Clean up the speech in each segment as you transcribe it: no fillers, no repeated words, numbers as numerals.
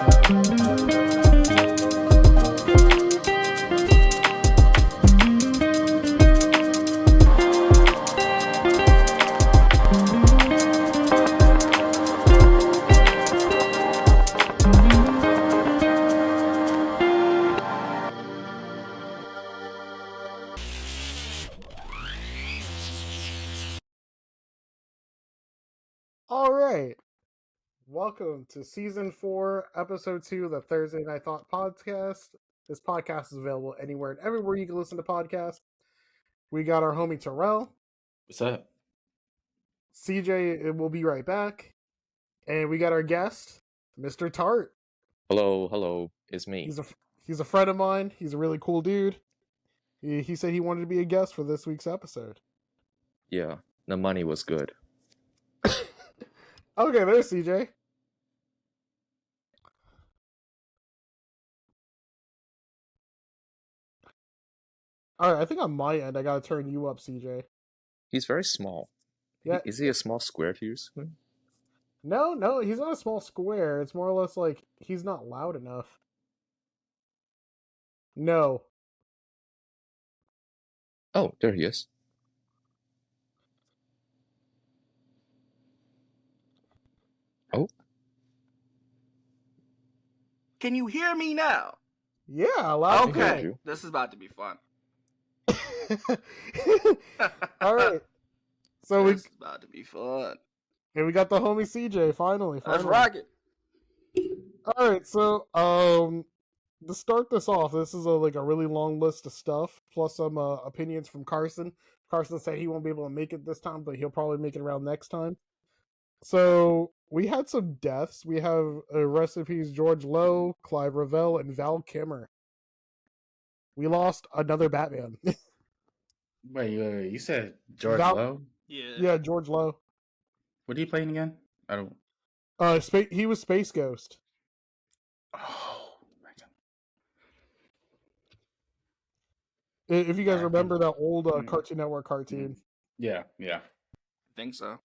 All right. Welcome to Season 4, Episode 2 of the Thursday Night Thought Podcast. This podcast is available anywhere and everywhere you can listen to podcasts. We got our homie Terrell. What's up? CJ will be right back. And we got our guest, Mr.Tart. Hello, it's me. He's a friend of mine. He's a really cool dude. He said he wanted to be a guest for this week's episode. Yeah, the money was good. Okay, there's CJ. Alright, I think on my end I gotta turn you up, CJ. He's very small. Yeah. Is he a small square to you? No, he's not a small square. It's more or less like he's not loud enough. No. Oh, there he is. Oh. Can you hear me now? Yeah, loud. Okay, this is about to be fun. All right. So this is about to be fun. And we got the homie CJ finally. Let's rock it. All right, so to start this off, this is a really long list of stuff plus some opinions from Carson. Carson said he won't be able to make it this time, but he'll probably make it around next time. So we had some deaths. We have recipes George Lowe, Clive Revell, and Val Kilmer. We lost another Batman. Wait, you said George Lowe? Yeah, George Lowe. What are you playing again? I don't. He was Space Ghost. Oh my god! If you guys remember that old Cartoon Network cartoon. Yeah. I think so.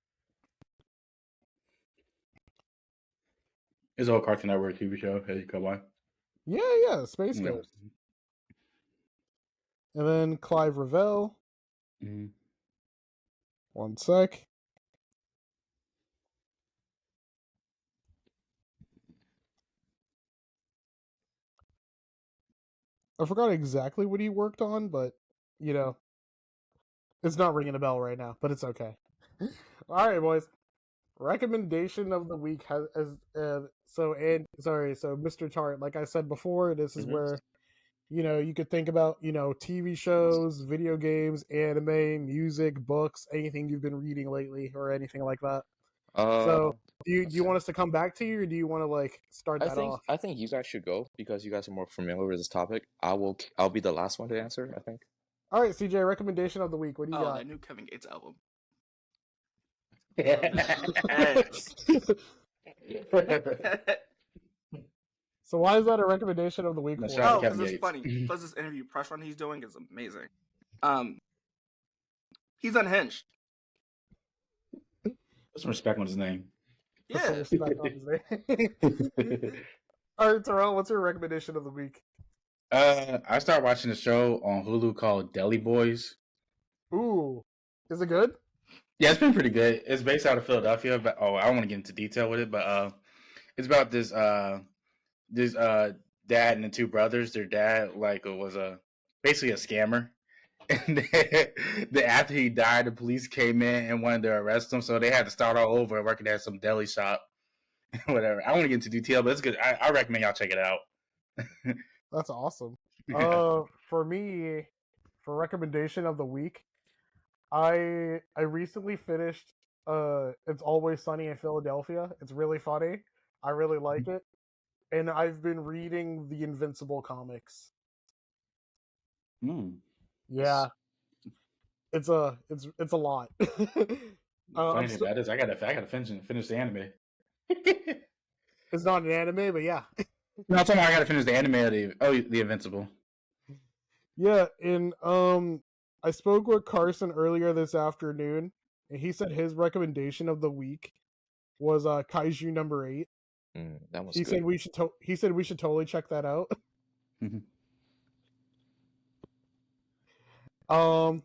It's an old Cartoon Network TV show. Hey, come on. Yeah, Space Ghost. And then Clive Revell. Mm-hmm. One sec. I forgot exactly what he worked on, but, it's not ringing a bell right now, but it's okay. All right, boys. Recommendation of the week so Mr.Tart, like I said before, this is where, you could think about, TV shows, video games, anime, music, books, anything you've been reading lately or anything like that. So do you want us to come back to you, or do you want to start that off? I think you guys should go because you guys are more familiar with this topic. I'll be the last one to answer, I think. All right, CJ, recommendation of the week. What do you got? That new Kevin Gates album. So why is that a recommendation of the week? Because it's funny. Plus, this interview press run he's doing is amazing. He's unhinged. Put some respect on his name. Yeah. All right, Terrell, what's your recommendation of the week? I started watching a show on Hulu called Deli Boys. Ooh, is it good? Yeah, it's been pretty good. It's based out of Philadelphia, but I don't want to get into detail with it. But it's about this dad and the two brothers. Their dad was basically a scammer, and then after he died, the police came in and wanted to arrest him, so they had to start all over and working at some deli shop. Whatever. I don't want to get into detail, but it's good. I recommend y'all check it out. That's awesome. For me, for recommendation of the week, I recently finished It's Always Sunny in Philadelphia. It's really funny. I really like it. And I've been reading the Invincible comics. Yeah. It's a lot. Funny that is. I gotta finish the anime. It's not an anime, but yeah. No, I'm talking about I gotta finish the anime of the Invincible. Yeah, and I spoke with Carson earlier this afternoon, and he said his recommendation of the week was Kaiju number 8. That was He good. said we should. He said we should totally check that out. All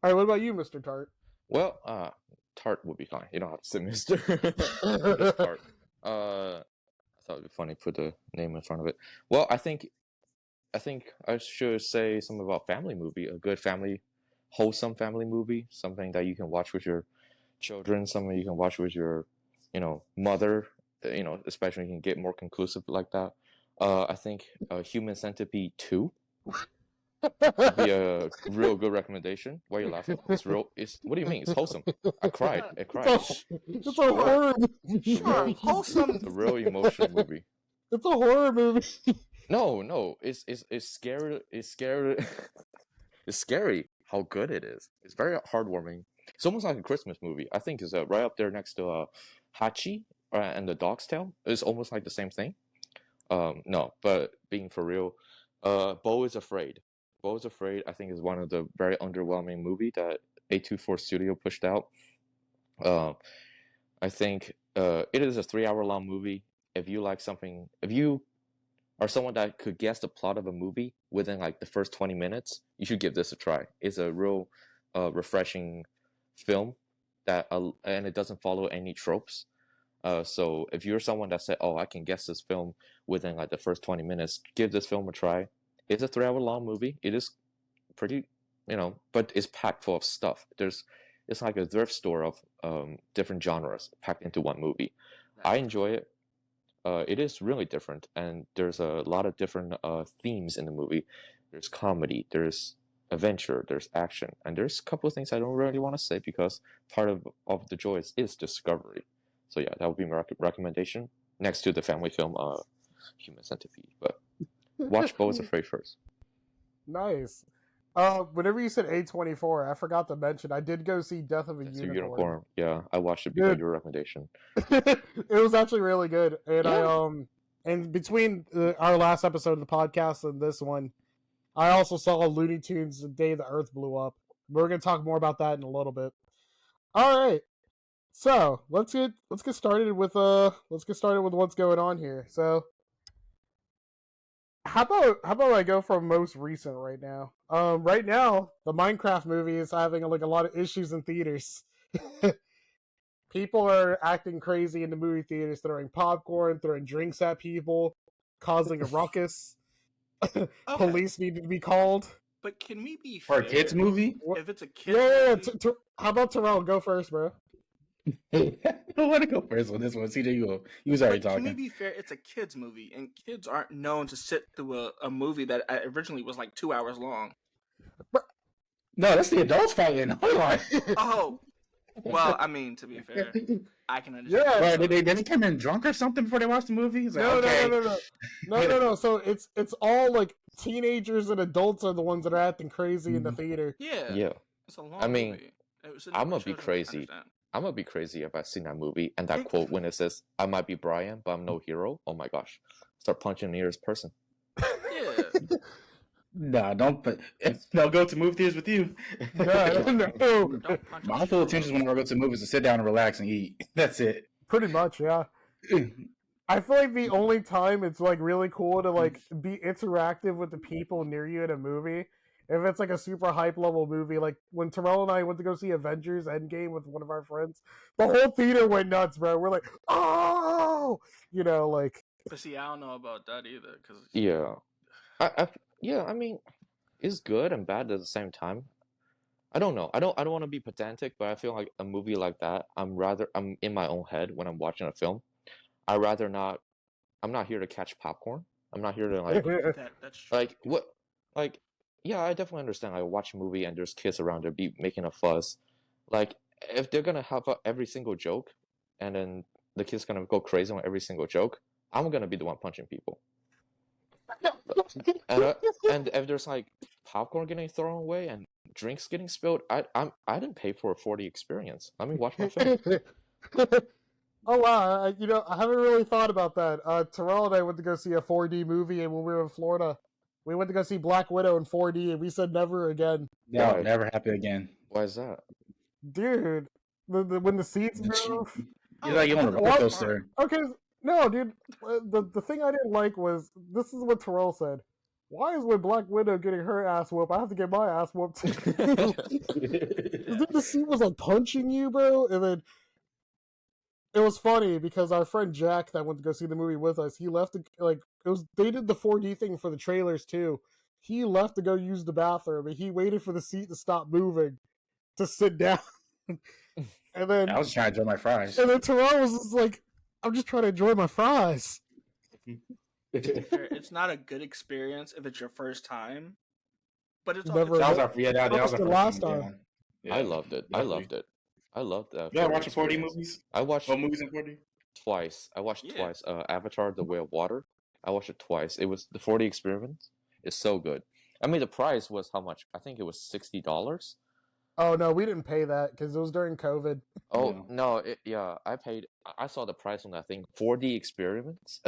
right. What about you, Mr.Tart? Well, Tart would be fine. You don't have to say Mister. Just Tart. I thought it'd be funny to put the name in front of it. Well, I think I should say something about family movie. A good family, wholesome family movie. Something that you can watch with your children. Something you can watch with your, mother. Especially when you can get more conclusive like that. I think Human Centipede 2 would be a real good recommendation. Why are you laughing? It's real. What do you mean? It's wholesome. I cried. It's a horror movie. Sure, wholesome. It's a real emotional movie. It's a horror movie. No. It's scary. It's scary. It's scary how good it is. It's very heartwarming. It's almost like a Christmas movie. I think it's right up there next to Hachi and the Dog's Tale. It's almost like the same thing. No, but being for real, Beau is Afraid. Beau is Afraid, I think, is one of the very underwhelming movie that A24 Studio pushed out. I think it is a 3-hour long movie. If you are someone that could guess the plot of a movie within like the first 20 minutes, you should give this a try. It's a real refreshing film and it doesn't follow any tropes. So if you're someone that said, "Oh, I can guess this film within like the first 20 minutes," give this film a try. It's a 3-hour long movie. It is pretty, but it's packed full of stuff. It's like a thrift store of different genres packed into one movie. I enjoy it. It is really different, and there's a lot of different themes in the movie. There's comedy, there's adventure, there's action, and there's a couple of things I don't really want to say because part of the joy is discovery. So yeah, that would be my recommendation next to the family film Human Centipede. But watch Beau is Afraid first. Nice. Whenever you said A24, I forgot to mention I did go see Death of a That's Unicorn. Yeah, I watched it because of your recommendation. It was actually really good, and Yeah. and between our last episode of the podcast and this one, I also saw Looney Tunes The Day the Earth Blew Up. We're gonna talk more about that in a little bit. All right, so let's get started with what's going on here. So, how about I go from most recent right now? Right now, the Minecraft movie is having like a lot of issues in theaters. People are acting crazy in the movie theaters, throwing popcorn, throwing drinks at people, causing a ruckus. Okay, Police need to be called. but can we be For fair? a kids movie? If it's a kids Yeah. movie, How about Terrell? Go first, bro. I don't want to go first on this one. CJ, you go. You was already but can we talking. be fair? It's a kids movie, and kids aren't known to sit through a movie that originally was like 2 hours long. No, that's the adults fighting. Hold on. Oh, well, I mean, to be fair, I can understand. Yeah. Bro, did they come in drunk or something before they watched the movie? It's like, okay. No. So it's all like teenagers and adults are the ones that are acting crazy in the theater. Yeah, it's a long I mean, movie. I'm gonna be crazy. I'm gonna be crazy if I seen that movie and that quote when it says, "I might be Brian, but I'm no hero." Oh my gosh, start punching the nearest person. Yeah. Nah, don't put. No, go to movie theaters with you. No. Don't punch My a full hero. intention whenever I go to movies is to sit down and relax and eat. That's it. Pretty much, yeah. I feel like the only time it's like really cool to like be interactive with the people near you in a movie, if it's like a super hype level movie, like when Terrell and I went to go see Avengers Endgame with one of our friends, the whole theater went nuts, bro. We're like, oh, like. But see, I don't know about that either, because Yeah, I mean, it's good and bad at the same time. I don't know. I don't want to be pedantic, but I feel like a movie like that, I'm in my own head when I'm watching a film. I rather not. I'm not here to catch popcorn. I'm not here to like that's true. like what like yeah, I definitely understand. I watch a movie and there's kids around there be making a fuss. Like if they're gonna have every single joke, and then the kid's gonna go crazy on every single joke, I'm gonna be the one punching people. And if there's like popcorn getting thrown away and drinks getting spilled, I didn't pay for a 4D experience. Let me watch my film. Oh wow, I haven't really thought about that. Terrell and I went to go see a 4D movie, and when we were in Florida, we went to go see Black Widow in 4D, and we said never again. No, Why? never happen again. Why is that? Dude, when the seats move. You're like you on a roller coaster. Okay, No, dude. The thing I didn't like was this is what Terrell said. Why is when Black Widow getting her ass whooped, I have to get my ass whooped too? Dude, the scene was like punching you, bro, and then it was funny because our friend Jack that went to go see the movie with us, he left like it was they did the 4D thing for the trailers too. He left to go use the bathroom, and he waited for the seat to stop moving to sit down. And then I was trying to enjoy my fries. And then Terrell was just like, I'm just trying to enjoy my fries. It's not a good experience if it's your first time, but it's Never- That was all, our that was our the first last time. time. Yeah. I loved it. I loved it. I loved that. Yeah, 4D watching 4D experience. movies. I watched Oh, movies in 4D. twice. I watched Yeah. twice. Avatar: The Way of Water. I watched it twice. It was the 4D experience. It's so good. I mean, the price was how much? I think it was $60. Oh no, we didn't pay that because it was during COVID. Oh Yeah. no, yeah, I paid. I saw the price on that thing. 4D experience,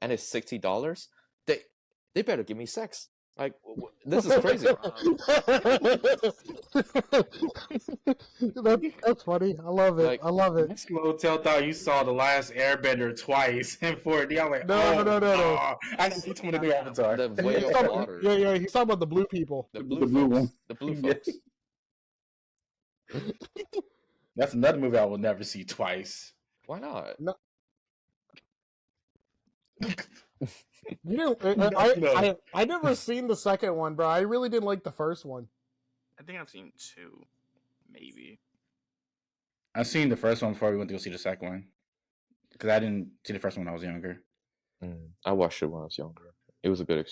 and it's $60. They better give me sex. Like this is crazy. That's funny. I love it. Like- I love it. This little tell thought you saw The Last Airbender twice in 4D. I'm like, No, oh, no. oh. I see someone to do Avatar. The Way He's of talking- Water. yeah, he's talking about the blue people. The The blue blue folks. one. The blue Yeah. folks. That's another movie I will never see twice. Why not? You know, No. I never seen the second one, bro. I really didn't like the first one. I think I've seen 2, maybe. I've seen the first one before we went to go see the second one. Because I didn't see the first one when I was younger. I watched it when I was younger. It was a good.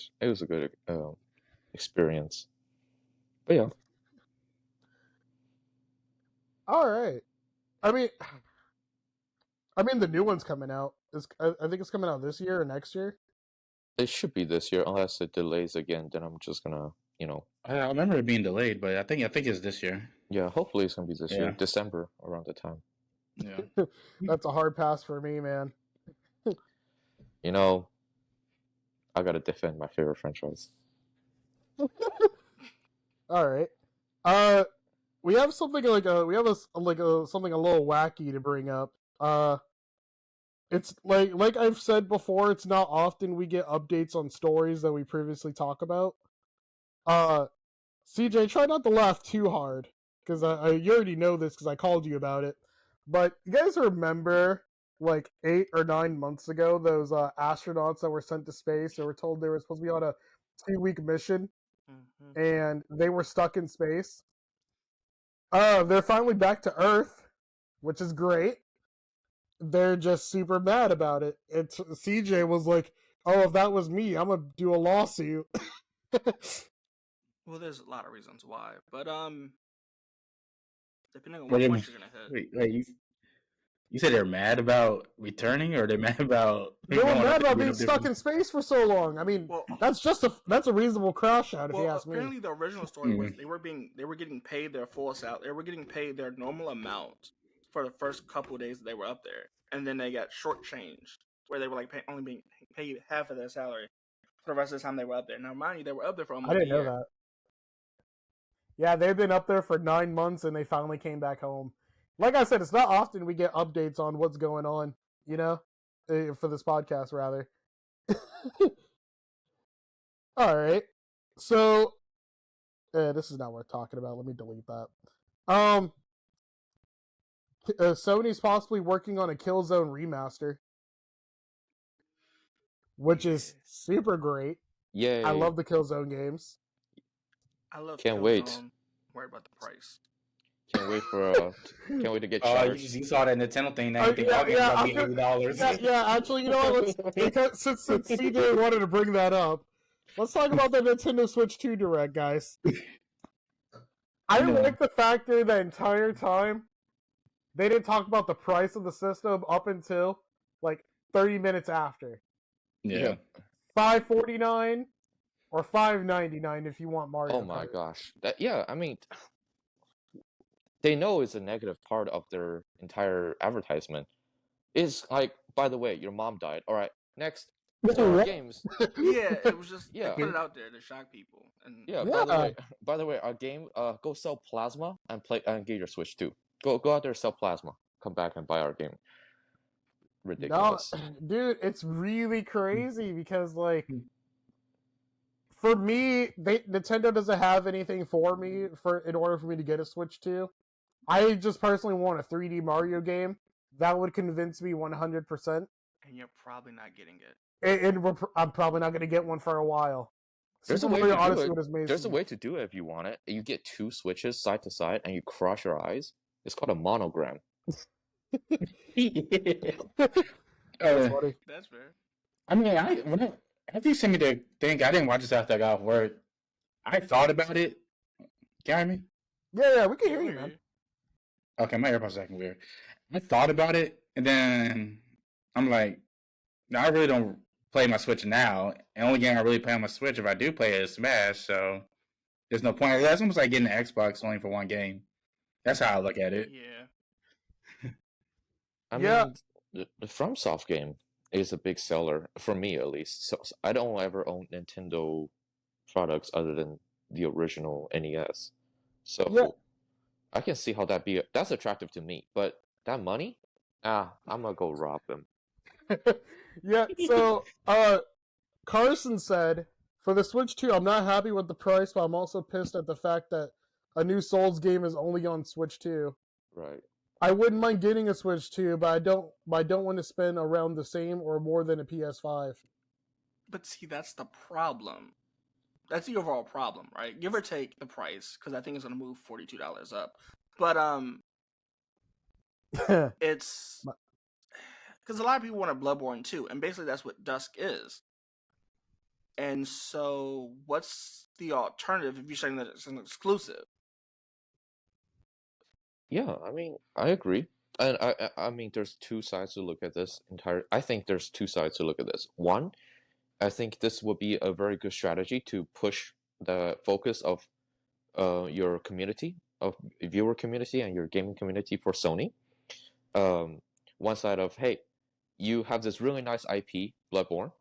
Experience. But yeah, All right. I mean, the new one's coming out. I think it's coming out this year or next year. it should be this year unless it delays again. Then I'm just gonna, I remember it being delayed, but I think it's this year. yeah. Hopefully it's gonna be this year, Yeah. December around the time. Yeah. That's a hard pass for me, man. I gotta defend my favorite franchise. All right. We have something like something a little wacky to bring up. It's like I've said before, it's not often we get updates on stories that we previously talk about. CJ, try not to laugh too hard because you already know this because I called you about it. But you guys remember like 8 or 9 months ago those astronauts that were sent to space? They were told they were supposed to be on a 2-week mission, and they were stuck in space. They're finally back to Earth, which is great. They're just super mad about it. CJ was like, "Oh, if that was me, I'm gonna do a lawsuit." Well, there's a lot of reasons why, but depending on What what do you point mean? you're gonna hit. Wait, you said they're mad about returning, or they're mad about They were mad about being different- stuck in space for so long. I mean, Well, that's a reasonable crash out if you well, ask me. apparently the original story was they were getting paid their full salary. They were getting paid their normal amount for the first couple of days that they were up there, and then they got shortchanged, where they were like only being paid half of their salary for the rest of the time they were up there. Now, mind you, they were up there for almost I didn't a year. know that. Yeah, they've been up there for 9 months and they finally came back home. Like I said, it's not often we get updates on what's going on, for this podcast, rather. All right. So, this is not worth talking about. Let me delete that. Sony's possibly working on a Killzone remaster, which is super great. Yay! I love the Killzone games. I love. Can't wait. Killzone. Worried about the price. Can't wait to get Oh, charged. you saw that Nintendo thing. Now you think yeah, yeah, I'll get $80. Yeah, actually, you know what? Since CJ wanted to bring that up, let's talk about the Nintendo Switch 2 Direct, guys. I like the fact that the entire time they didn't talk about the price of the system up until like 30 minutes after. Yeah. $549 or $599 if you want Mario. Oh my Kart. gosh! I mean, they know it's a negative part of their entire advertisement. It's like, by the way, your mom died. All right, next. Games. Yeah, it was just Yeah. they put it out there to shock people. And Yeah. Yeah. By the way, our game. Go sell plasma and play and get your Switch too. Go out there, sell plasma. Come back and buy our game. ridiculous. No, dude, it's really crazy because like for me, Nintendo doesn't have anything for me in order for me to get a Switch 2. I just personally want a 3D Mario game. That would convince me 100%. And you're probably not getting it. And I'm probably not going to get one for a while. There's a Super way Mario to do Odyssey it. was amazing. There's a way to do it if you want it. You get two switches side to side and you cross your eyes. It's called a monogram. That's funny. That's fair. I mean, after you sent me the thing, I didn't watch this after I got off work. I thought about it. Can you hear me? Yeah, we can hear you, man. Okay, my AirPods are acting weird. I thought about it, and then I'm like, no, I really don't play my Switch now. And only game I really play on my Switch, if I do play it, is Smash. So there's no point. That's almost like getting an Xbox only for one game. That's how I look at it. Yeah. I mean, the FromSoft game is a big seller for me, at least. So I don't ever own Nintendo products other than the original NES. So I can see how that's attractive to me. But that money, I'm gonna go rob them. Yeah, so Carson said, for the Switch 2, I'm not happy with the price, but I'm also pissed at the fact that a new Souls game is only on Switch 2. Right. I wouldn't mind getting a Switch 2, but I don't want to spend around the same or more than a PS5. But see, that's the problem. That's the overall problem, right? Give or take the price, because I think it's going to move $42 up. But it's because a lot of people want a Bloodborne too, and basically that's what Dusk is. And so, what's the alternative if you're saying that it's an exclusive? Yeah, I mean, I agree. And I mean, there's two sides to look at this I think there's two sides to look at this. One, I think this would be a very good strategy to push the focus of your community, of viewer community and your gaming community for Sony. One side of, hey, you have this really nice IP, Bloodborne.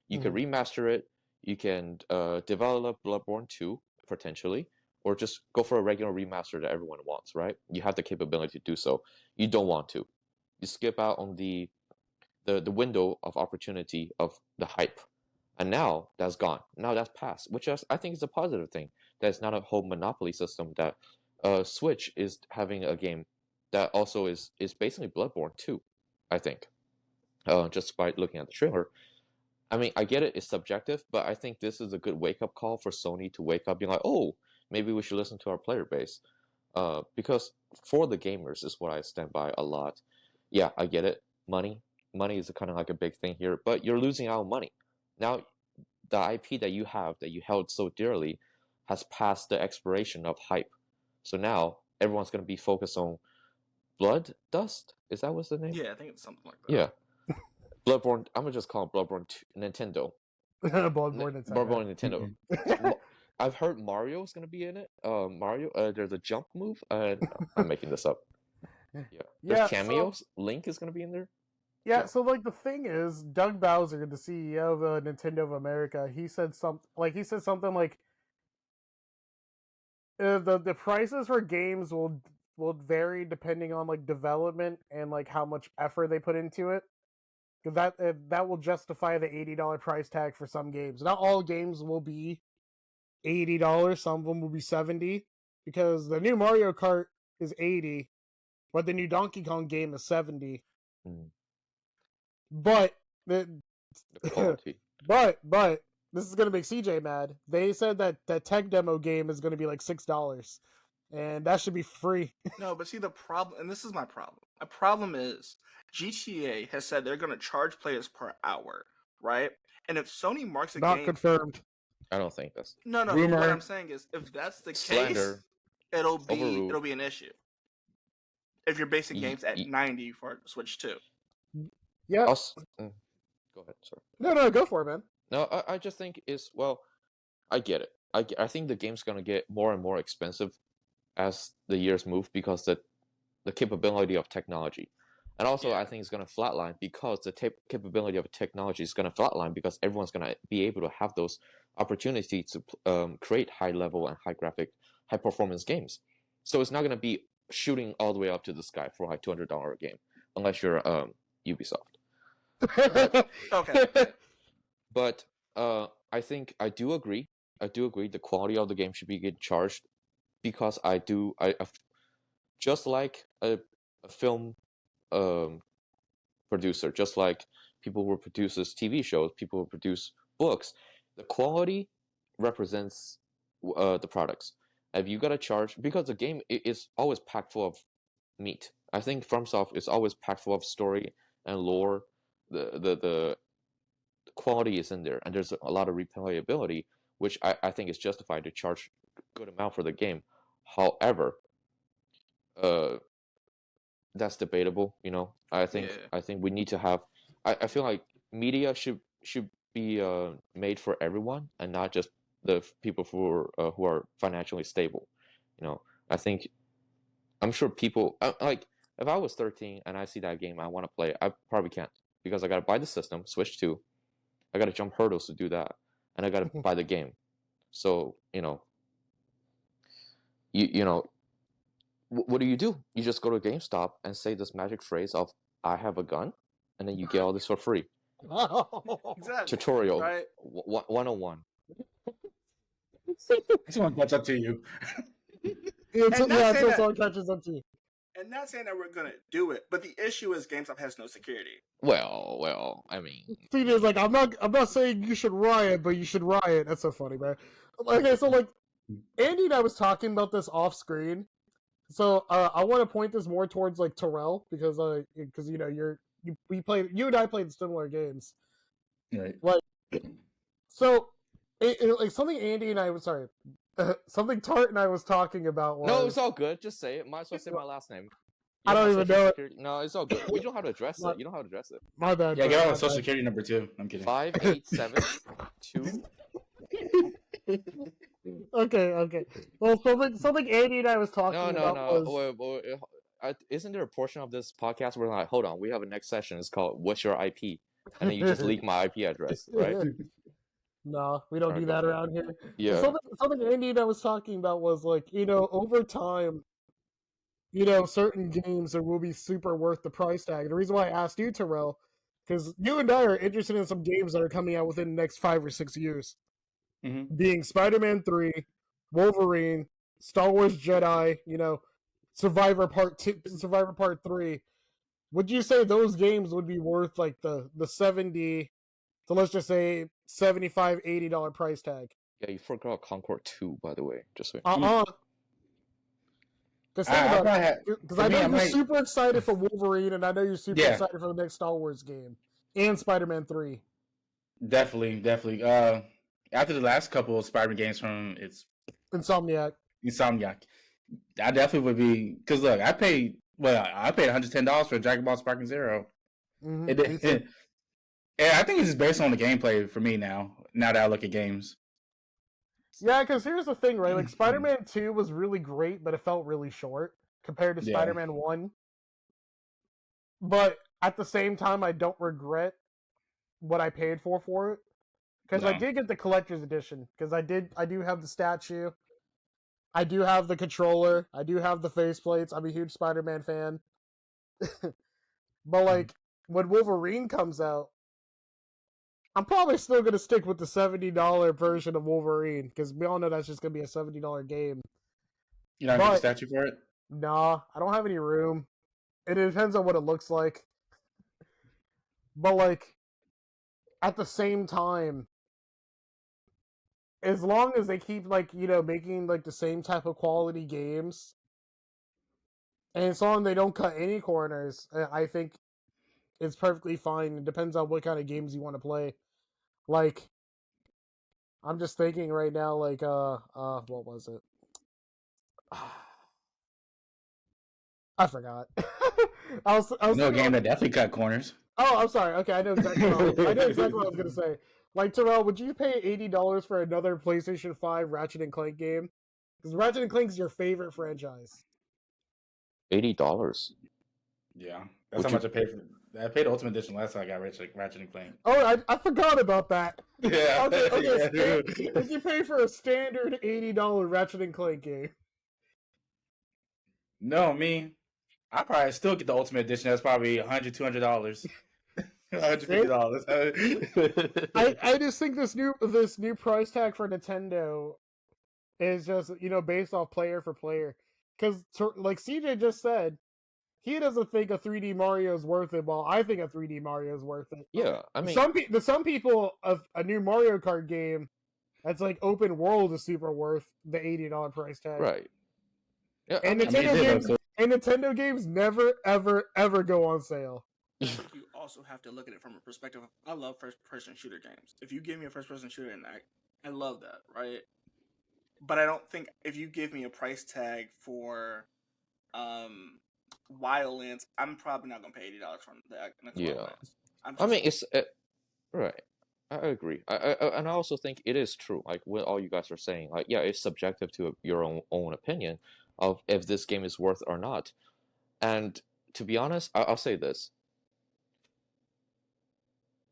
You can remaster it. You can develop Bloodborne 2, potentially, or just go for a regular remaster that everyone wants, right? You have the capability to do so. You don't want to. You skip out on the window of opportunity of the hype. And now that's gone. Now that's passed, which I think is a positive thing. That's not a whole monopoly system. That Switch is having a game that also is basically Bloodborne 2, I think. Just by looking at the trailer. I mean, I get it, it's subjective, but I think this is a good wake-up call for Sony to wake up, being like, oh, maybe we should listen to our player base. Because for the gamers is what I stand by a lot. Yeah, I get it. Money is kind of like a big thing here, but you're losing out on money. Now, the IP that you have, that you held so dearly, has passed the expiration of hype. So now, everyone's going to be focused on Blood Dust? Is that what's the name? Yeah, I think it's something like that. Yeah. Bloodborne, I'm going to just call it Bloodborne Nintendo. Bloodborne Nintendo. I've heard Mario's going to be in it. Mario, there's a jump move. I'm making this up. Yeah. There's cameos. So, Link is going to be in there. Yeah, so like the thing is, Doug Bowser, the CEO of Nintendo of America, he said something like the prices for games will vary depending on like development and like how much effort they put into it. Because that will justify the $80 price tag for some games. Not all games will be $80. Some of them will be $70. Because the new Mario Kart is $80, but the new Donkey Kong game is $70. But the quality. but this is gonna make CJ mad. They said that tech demo game is gonna be like $6, and that should be free. No, but see the problem, and this is my problem. My problem is GTA has said they're gonna charge players per hour, right? And if Sony marks a Not game, confirmed. I don't think that's no. Rumor. What I'm saying is, if that's the case, it'll be an issue. If you're basing games at 90 for Switch 2. Yeah. Go ahead, sorry. No, go for it, man. No, I just think I get it. I think the game's gonna get more and more expensive as the years move because the capability of technology. And also, I think it's going to flatline because the capability of technology is going to flatline because everyone's going to be able to have those opportunities to create high-level and high-performance games. So it's not going to be shooting all the way up to the sky for like $200 a game, unless you're Ubisoft. Okay. But I think I do agree. The quality of the game should be get charged because I just like a film producer, just like people who produces TV shows, people who produce books. The quality represents the products. If you gotta charge, because the game is always packed full of meat. I think FromSoft is always packed full of story and lore. The quality is in there, and there's a lot of replayability, which I think is justified to charge a good amount for the game. However, that's debatable. I think we need to have. I feel like media should be made for everyone and not just the people who are financially stable. I think I'm sure people like if I was 13 and I see that game I want to play, I probably can't because I gotta buy the system, Switch 2. I gotta jump hurdles to do that, and I gotta buy the game. So what do? You just go to GameStop and say this magic phrase of "I have a gun," and then you get all this for free. Exactly. Tutorial Right. 101. Someone catch up to you. Until someone catches up to you. And not saying that we're gonna do it, but the issue is GameStop has no security. Well, I mean, thing is, like, I'm not saying you should riot, but you should riot. That's so funny, man. Okay, so like, Andy and I was talking about this off screen. So I want to point this more towards like Terrell because you and I played similar games, Right. like so like something Andy and I was something Tart and I was talking about was, no, it's all good. Just say it. Might as well say my last name. I don't even know it. No, it's all good. We don't know how to address it. You know how to address it. My bad. Yeah, get on social security number 2. I'm kidding. 5872. Okay. Well, something Andy and I was talking about was... Wait. Isn't there a portion of this podcast where like, hold on, we have a next session. It's called "What's Your IP?" and then you just leak my IP address, right? No, we don't do that around here. Yeah. Something Andy and I was talking about was like, over time, certain games that will be super worth the price tag. The reason why I asked you, Terrell, because you and I are interested in some games that are coming out within the next 5 or 6 years. Mm-hmm. Being Spider-Man 3, Wolverine, Star Wars Jedi, Survivor Part 2, Survivor Part 3. Would you say those games would be worth like the 70, so let's just say $75, $80 price tag? Yeah, you forgot Concord 2, by the way. Just so because I know you're super excited for Wolverine, and I know you're super excited for the next Star Wars game and Spider-Man 3. Definitely. After the last couple of Spider-Man games from Insomniac, I definitely would be, because look, I paid $110 for Dragon Ball Sparking Zero. Mm-hmm. And I think it's just based on the gameplay for me now that I look at games. Yeah, because here's the thing, right? Like, Spider-Man 2 was really great, but it felt really short compared to Spider-Man 1. But at the same time, I don't regret what I paid for it. Because I did get the collector's edition. Because I do have the statue. I do have the controller. I do have the faceplates. I'm a huge Spider-Man fan. But, like, when Wolverine comes out, I'm probably still going to stick with the $70 version of Wolverine, because we all know that's just going to be a $70 game. You don't have a statue for it? Nah, I don't have any room. It depends on what it looks like. But, like, at the same time, as long as they keep, like, making, like, the same type of quality games, and as long as they don't cut any corners, I think it's perfectly fine. It depends on what kind of games you want to play. Like, I'm just thinking right now, like, what was it? I forgot. I was a game that definitely cut corners. Oh, I'm sorry. Okay, I know exactly what I was gonna say. Like, Terrell, would you pay $80 for another PlayStation 5 Ratchet & Clank game? Because Ratchet & Clank is your favorite franchise. $80. Yeah, that's how much I paid for. I paid the Ultimate Edition last time I got Ratchet & Clank. Oh, I forgot about that. Yeah. Okay. If you pay for a standard $80 Ratchet & Clank game. No, I probably still get the Ultimate Edition. That's probably $100, $200. $150. I just think this new price tag for Nintendo is just based off player for player, because like CJ just said, he doesn't think a 3D Mario is worth it, while I think a 3D Mario is worth it. Yeah, I mean, some people a new Mario Kart game that's like open world is super worth the $80 price tag. right. Yeah, And Nintendo games never ever go on sale. I think you also have to look at it from a perspective of, I love first-person shooter games. If you give me a first-person shooter, and I love that, right? But I don't think if you give me a price tag for Wildlands, I'm probably not going to pay $80 for the next Wildlands. I mean, it's right. I agree. And I also think it is true. Like what all you guys are saying, like yeah, it's subjective to your own opinion of if this game is worth or not. And to be honest, I'll say this: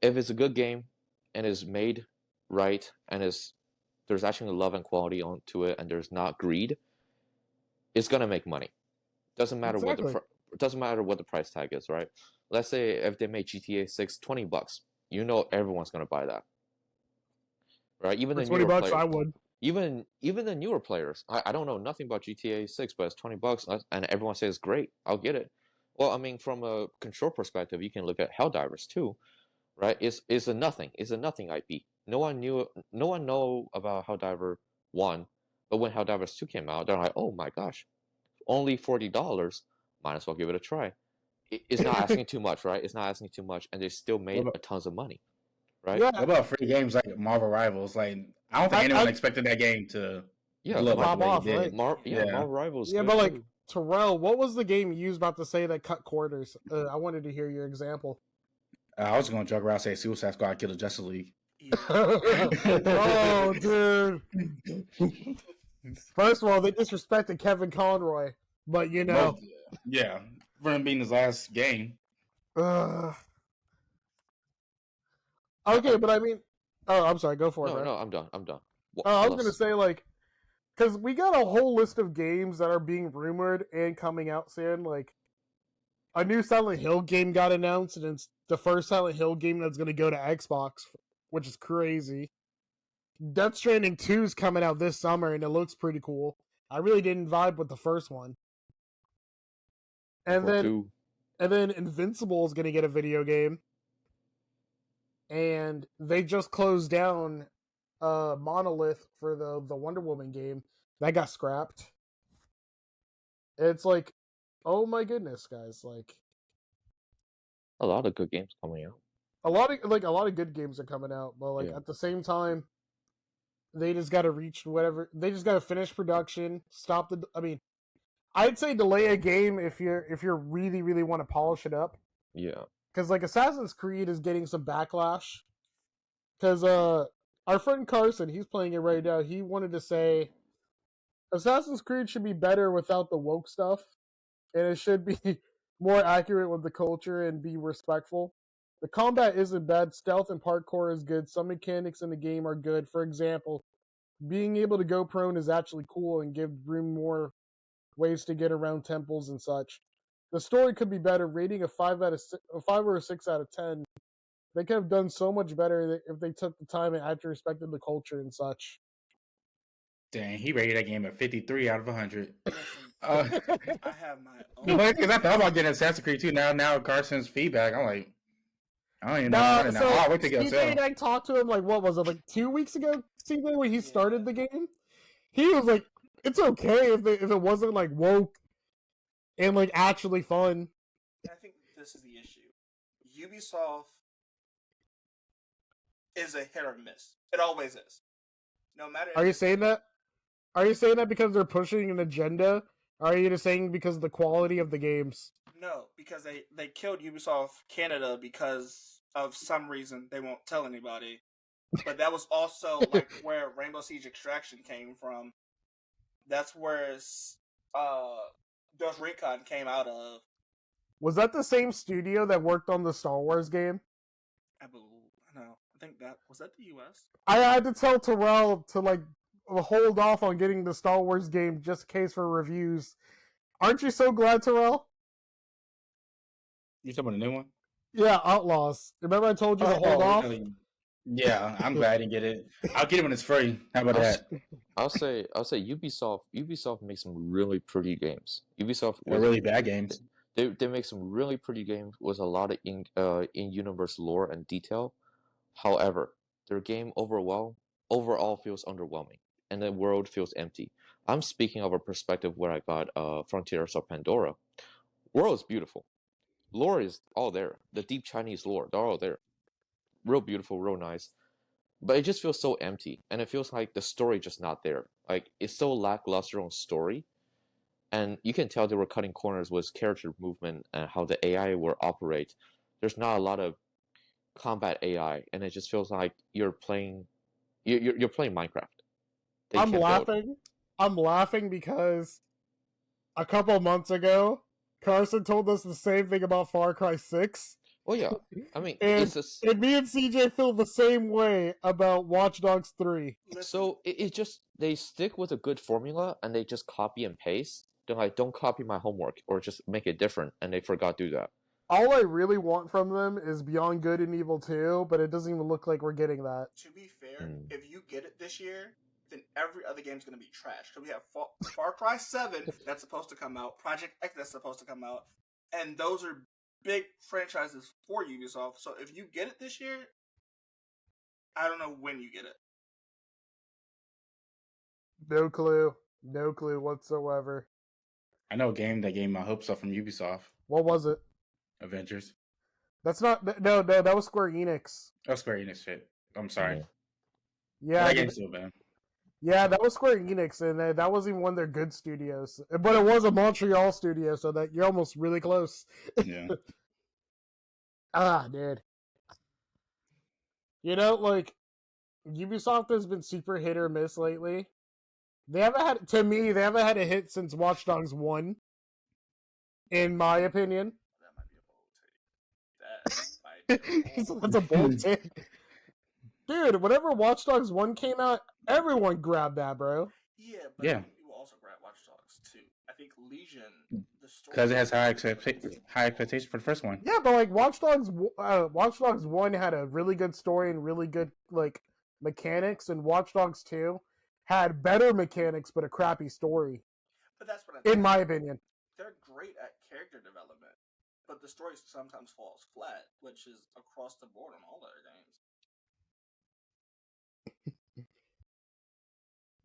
if it's a good game and is made right and there's actually love and quality onto it and there's not greed, it's gonna make money. Doesn't matter what the price tag is, right? Let's say if they make GTA 6 $20, everyone's gonna buy that, right? Even the newer players, I would. Even the newer players, I don't know nothing about GTA 6, but it's $20 and everyone says great, I'll get it. Well, I mean, from a control perspective, you can look at Helldivers too, right? It's a nothing IP. No one know about Helldiver 1, but when Helldivers 2 came out, they're like, oh my gosh, only $40, might as well give it a try. It's not asking too much, right? It's not asking too much, and they still made a tons of money, right? Yeah. What about free games like Marvel Rivals? Like, I don't think anyone expected that game to pop off, right? Marvel Rivals. Yeah, but like, Terrell, what was the game you was about to say that cut quarters? I wanted to hear your example. I was going to joke around say Suicide Squad killed the Justice League. Oh, dude. First of all, they disrespected Kevin Conroy, but yeah, for him being his last game. Okay, but I mean, I'm sorry, go for it. No, I'm done. I was gonna say, like, because we got a whole list of games that are being rumored and coming out soon. Like, a new Silent Hill game got announced, and it's the first Silent Hill game that's gonna go to Xbox, which is crazy. Death Stranding 2 is coming out this summer, and it looks pretty cool. I really didn't vibe with the first one. And then Invincible is going to get a video game. And they just closed down Monolith for the Wonder Woman game. That got scrapped. It's like, oh my goodness, guys. Like, a lot of good games coming out. A lot of good games are coming out, but at the same time, they just got to reach whatever. They just got to finish production. I'd say delay a game if you're really really want to polish it up. Yeah. Because like Assassin's Creed is getting some backlash. Because our friend Carson, he's playing it right now. He wanted to say Assassin's Creed should be better without the woke stuff, and it should be more accurate with the culture and be respectful. The combat isn't bad. Stealth and parkour is good. Some mechanics in the game are good. For example, being able to go prone is actually cool and give room more ways to get around temples and such. The story could be better. Rating a 5 or a 6 out of 10. They could have done so much better if they took the time and actually respected the culture and such. Dang, he rated that game at 53 out of 100. I have my own. Because I thought about getting Assassin's Creed 2. Now Carson's feedback, I'm like, I don't even know. So I'll wait to get CJ and I talked to him, like, what was it, like 2 weeks ago, CJ, when he started the game? He was like, it's okay if it wasn't, like, woke and, like, actually fun. I think this is the issue. Ubisoft is a hit or miss. It always is. No matter. Are you saying that? Are you saying that because they're pushing an agenda? Or are you just saying because of the quality of the games? No, because they killed Ubisoft Canada because of some reason they won't tell anybody. But that was also like where Rainbow Siege Extraction came from. That's where Ghost Recon came out of. Was that the same studio that worked on the Star Wars game? I think that was that the US. I had to tell Terrell to like hold off on getting the Star Wars game just in case for reviews. Aren't you so glad, Terrell? You talking about the new one? Yeah, Outlaws. Remember I told you to hold off? Yeah, I'm glad I didn't get it. I'll get it when it's free. How about that? I'll say Ubisoft makes some really pretty games. Ubisoft They're really bad games. They make some really pretty games with a lot of in universe lore and detail. However, their game overall feels underwhelming, and the world feels empty. I'm speaking of a perspective where I got Frontiers of Pandora. World is beautiful. Lore is all there. The deep Chinese lore, they're all there. Real beautiful, real nice. But it just feels so empty, and it feels like the story just not there. Like it's so lackluster on story, and you can tell they were cutting corners with character movement and how the AI will operate. There's not a lot of combat AI, and it just feels like you're playing Minecraft. I'm laughing because a couple months ago, Carson told us the same thing about Far Cry 6. Oh yeah, I mean, and me and CJ feel the same way about Watch Dogs 3. So it just they stick with a good formula and they just copy and paste. They're like, don't copy my homework or just make it different, and they forgot to do that. All I really want from them is Beyond Good and Evil 2, but it doesn't even look like we're getting that. To be fair, if you get it this year, then every other game's going to be trash. So we have Far Cry 7 that's supposed to come out, Project X that's supposed to come out, and those are big franchises for Ubisoft. So if you get it this year, I don't know when you get it. No clue whatsoever. I know a game that gave my hopes up from Ubisoft. What was it? Avengers. That's not no. That was Square Enix. Oh, Square Enix shit. I'm sorry. Yeah, that game's still bad. Yeah, that was Square Enix, and that wasn't even one of their good studios. But it was a Montreal studio, so that you're almost really close. Yeah. Dude. You know, like, Ubisoft has been super hit or miss lately. They haven't had a hit since Watch Dogs 1, in my opinion. That might be a bold take. That's a bold take. Dude, whenever Watch Dogs 1 came out, everyone grabbed that, bro. Yeah, but people also grab Watch Dogs 2. I think Legion, the story... Because it has high expectation for the first one. Yeah, but, like, Watch Dogs 1 had a really good story and really good, like, mechanics, and Watch Dogs 2 had better mechanics but a crappy story. But that's what I mean. In my opinion. They're great at character development, but the story sometimes falls flat, which is across the board on all their games.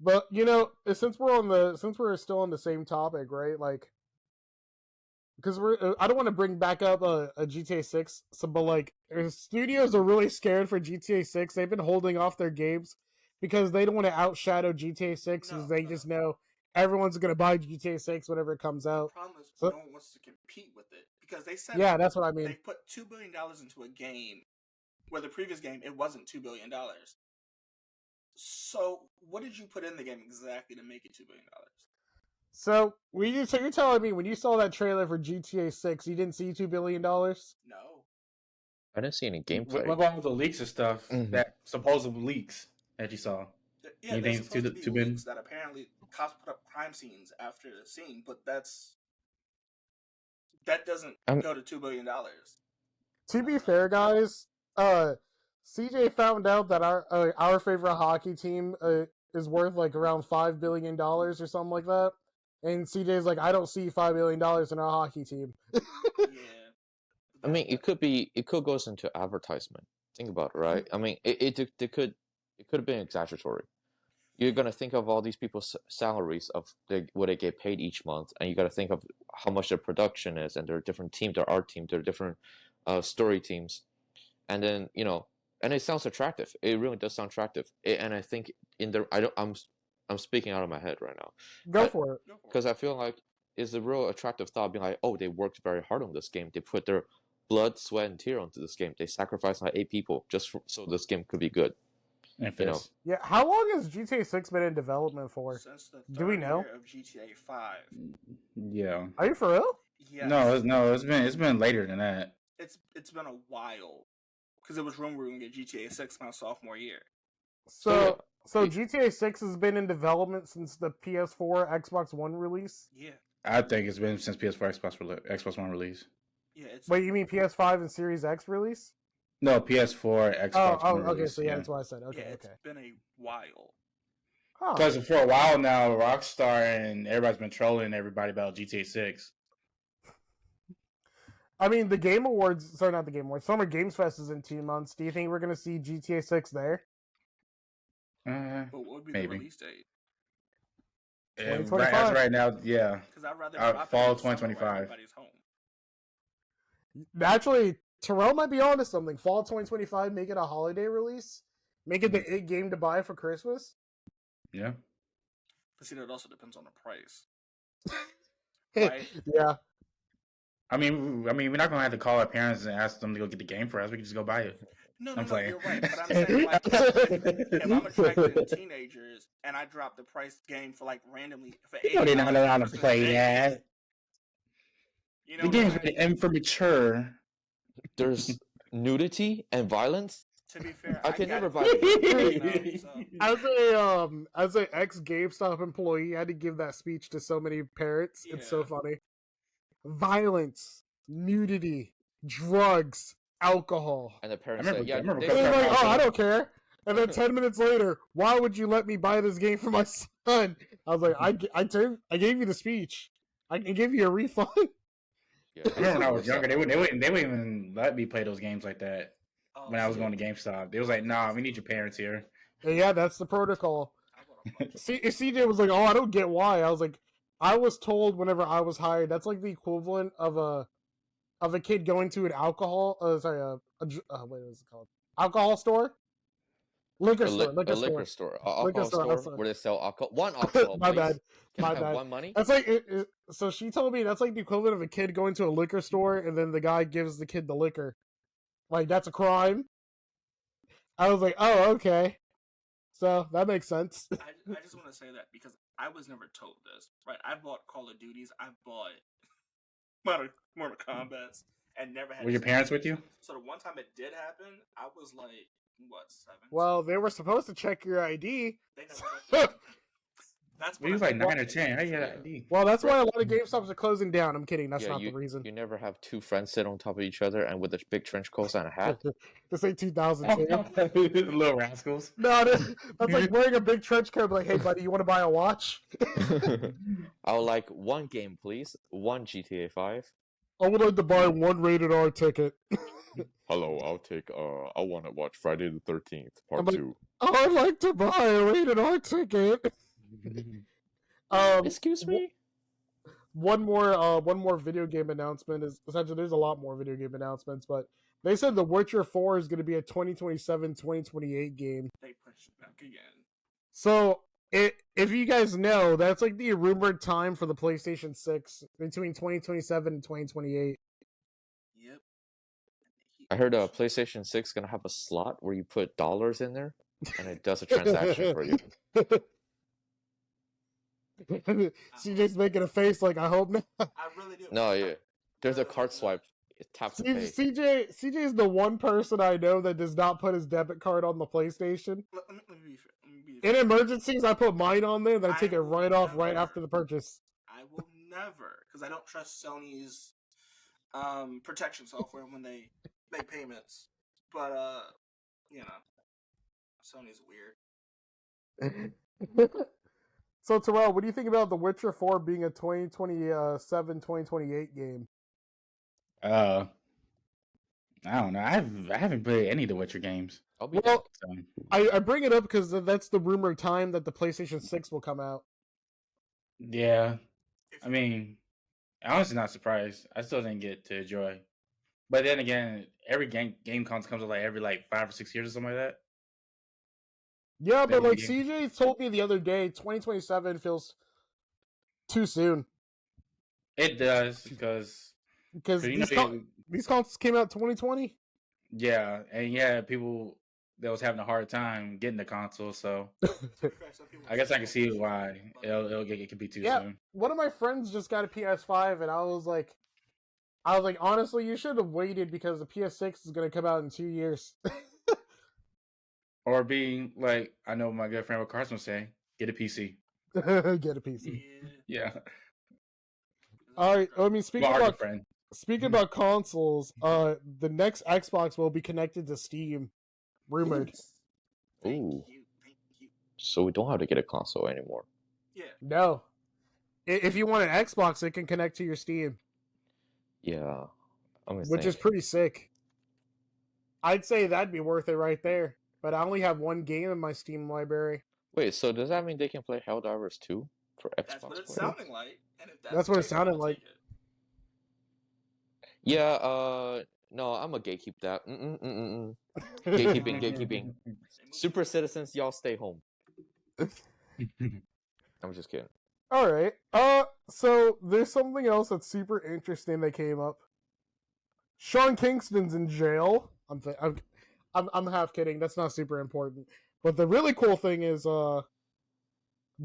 But you know, since we're still on the same topic, right? Like, because I don't want to bring back up a GTA 6, but like, studios are really scared for GTA 6. They've been holding off their games because they don't want to outshadow GTA 6, because they just know everyone's gonna buy GTA 6 whenever it comes out. The problem is no one wants to compete with it because they said that's what I mean. They put $2 billion into a game, where the previous game it wasn't $2 billion. So, what did you put in the game exactly to make it $2 billion? So you're telling me when you saw that trailer for GTA 6, you didn't see $2 billion? No. I didn't see any gameplay. What about all the leaks and stuff that supposed leaks that you saw? Yeah, there's supposed to be leaks that apparently cops put up crime scenes after the scene, but that doesn't go to $2 billion. To be fair, guys, CJ found out that our favorite hockey team is worth like around $5 billion or something like that, and CJ's like, I don't see $5 billion in our hockey team. Yeah, I mean, it could go into advertisement. Think about it, right? I mean, it could have been exaggeratory. You're gonna think of all these people's salaries of what they get paid each month, and you got to think of how much their production is, and their different teams, their art team, their different story teams, and then and it sounds attractive. It really does sound attractive. And I think I'm speaking out of my head right now. Go for it. Because I feel like it's a real attractive thought, being like, oh, they worked very hard on this game. They put their blood, sweat, and tear onto this game. They sacrificed like 8 people just so this game could be good. Yeah, how long has GTA 6 been in development for? Since the Do we know? year of GTA 5. Yeah. Are you for real? Yes. No, it's been later than that. It's been a while. Because it was rumored we were going to get GTA 6 my sophomore year. So GTA 6 has been in development since the PS4, Xbox One release? Yeah. I think it's been since PS4, Xbox One release. Yeah, it's. Wait, you mean PS5 and Series X release? No, PS4, Xbox One okay. release, So yeah, that's what I said. Okay, yeah, okay. It's been a while. Because for a while now, Rockstar and everybody's been trolling everybody about GTA 6. I mean, the Game Awards. Sorry, not the Game Awards. Summer Games Fest is in 2 months. Do you think we're gonna see GTA 6 there? But what would be maybe. the release date? 2025. As right now, yeah. Because I'd rather drop fall it in the summer where 2025. everybody's home. Actually, Terrell might be onto something. Fall 2025, make it a holiday release. Make it the game to buy for Christmas. Yeah. But see, that also depends on the price. Right? Yeah. I mean, we're not gonna have to call our parents and ask them to go get the game for us. We can just go buy it. No, I'm playing. you're right. But I'm saying, like, if I'm attracting teenagers and I drop the price game for like randomly for $80, They're not allowed to play that. You know, The game's rated for mature. There's nudity and violence. To be fair, I can never buy it. As an ex GameStop employee, I had to give that speech to so many parents. Yeah. It's so funny. Violence, nudity, drugs, alcohol. And the parents I say, remember- "Yeah, I remember they- And they're like, That's "Oh, I awesome. don't care." And then 10 minutes later, why would you let me buy this game for my son? I was like, I gave you the speech. I gave you a refund. yeah, I remember when I was it's- younger, they wouldn't even let me play those games like that. Oh, When I was going to GameStop, they was like, "Nah, we need your parents here." And yeah, that's the protocol. CJ was like, "Oh, I don't get why." I was like, I was told whenever I was hired, that's like the equivalent of a kid going to an alcohol. What is it called? Alcohol store, liquor a store, liquor store, alcohol Liquor store, store where they sell alcohol. One alcohol, My please. bad. Can My I have bad. one money? That's like so she told me that's like the equivalent of a kid going to a liquor store and then the guy gives the kid the liquor. Like that's a crime. I was like, oh, okay. So that makes sense. I just want to say that because I was never told this. Right? I bought Call of Duties. I bought Mortal Kombat's and never had. Were your parents with you? So the one time it did happen, I was like, what, 7? Well, they were supposed to check your ID. They never. That's We was like 9 or 10. How you had an ID? Well, that's why a lot of GameStops are closing down. I'm kidding. That's not you, the reason. You never have two friends sit on top of each other and with a big trench coat and a hat. This ain't 2002. Little rascals. No, that's like wearing a big trench coat. Like, hey, buddy, you want to buy a watch? I would like one game, please. One GTA 5. I would like to buy one rated R ticket. Hello, I'll take. I want to watch Friday the 13th, I'm Part like- 2. I'd like to buy a rated R ticket. Excuse me. One more video game announcement is essentially there's a lot more video game announcements, but they said The Witcher 4 is going to be a 2027-2028 game. They pushed it back again. So if you guys know, that's like the rumored time for the PlayStation 6 between 2027 and 2028. Yep. I heard PlayStation 6 gonna have a slot where you put dollars in there, and it does a transaction for you. CJ's making a face like, I hope not. I really do. No, yeah. There's a card swipe. Tap to pay. CJ is the one person I know that does not put his debit card on the PlayStation. Let me be fair. In emergencies, I put mine on there, then I take it right off right after the purchase. I will never, because I don't trust Sony's protection software when they make payments. But you know, Sony's weird. So Terrell, what do you think about The Witcher 4 being a 2027-2028 game? I don't know. I haven't played any of the Witcher games. I'll be Well, So. I bring it up because that's the rumored time that the PlayStation 6 will come out. Yeah. I mean, I'm honestly not surprised. I still didn't get to enjoy. But then again, every game console comes out like every 5 or 6 years or something like that. Yeah, but Maybe. like CJ told me the other day, 2027 feels too soon. It does because these consoles came out 2020. yeah, and yeah, people that was having a hard time getting the console, so I guess I can see why it could be too Yeah. soon. One of my friends just got a PS5, and I was like, honestly, you should have waited because the PS6 is going to come out in 2 years. Or being like, I know my good friend what Carson was saying, get a PC. Get a PC. Yeah, All right. I mean, speaking well, our about good friend. speaking about consoles, the next Xbox will be connected to Steam. Rumored. Ooh. So we don't have to get a console anymore. Yeah. No. If you want an Xbox, it can connect to your Steam. Yeah. Which is pretty sick. I'd say that'd be worth it right there. But I only have one game in my Steam library. Wait, so does that mean they can play Helldivers 2 for Xbox? That's what it's sounding like. And if that's what it sounded I'll like. take it. Yeah, no, I'm gonna gatekeep that. Gatekeeping. Super citizens, y'all stay home. I'm just kidding. All right. So there's something else that's super interesting that came up. Sean Kingston's in jail. I'm half kidding. That's not super important. But the really cool thing is,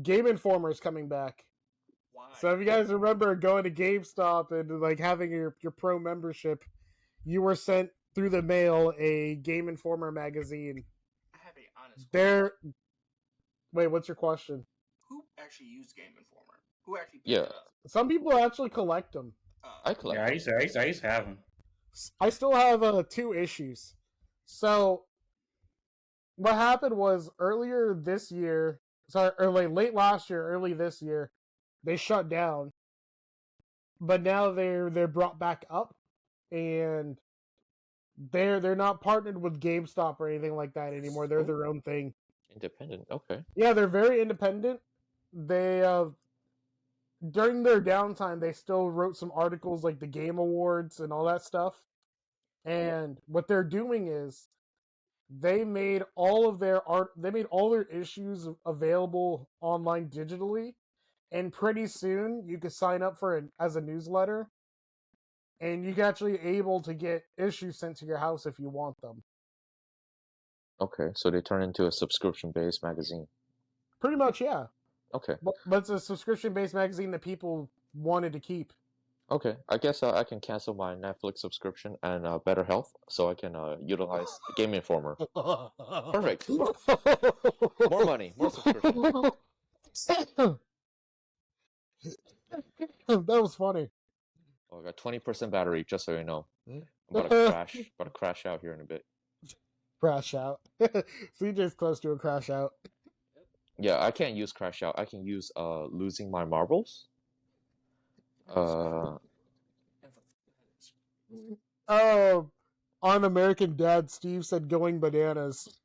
GameInformer is coming back. Why? So if you guys remember going to GameStop and like having your pro membership, you were sent through the mail a GameInformer magazine. I have an honest question. Wait, what's your question? Who actually used GameInformer? Who actually picked Yeah. it up? Some people actually collect them. I collect. Yeah, I used to have them. I still have 2 issues. So what happened was earlier this year, late last year, early this year, they shut down. But now they're brought back up, and they're not partnered with GameStop or anything like that anymore. They're their own thing. Independent, okay. Yeah, they're very independent. They during their downtime, they still wrote some articles like the Game Awards and all that stuff. And what they're doing is they made all their issues available online digitally, and pretty soon you could sign up for it as a newsletter, and you can actually able to get issues sent to your house if you want them. Okay, so they turn into a subscription-based magazine. Pretty much, yeah. Okay. But it's a subscription-based magazine that people wanted to keep. Okay, I guess I can cancel my Netflix subscription and Better Health, so I can utilize GameInformer. Perfect. More money, more subscription. That was funny. Oh, I got 20% battery, just so you know. I'm about to crash out here in a bit. Crash out. CJ's close to a crash out. Yeah, I can't use crash out. I can use losing my marbles. On American Dad, Steve said going bananas.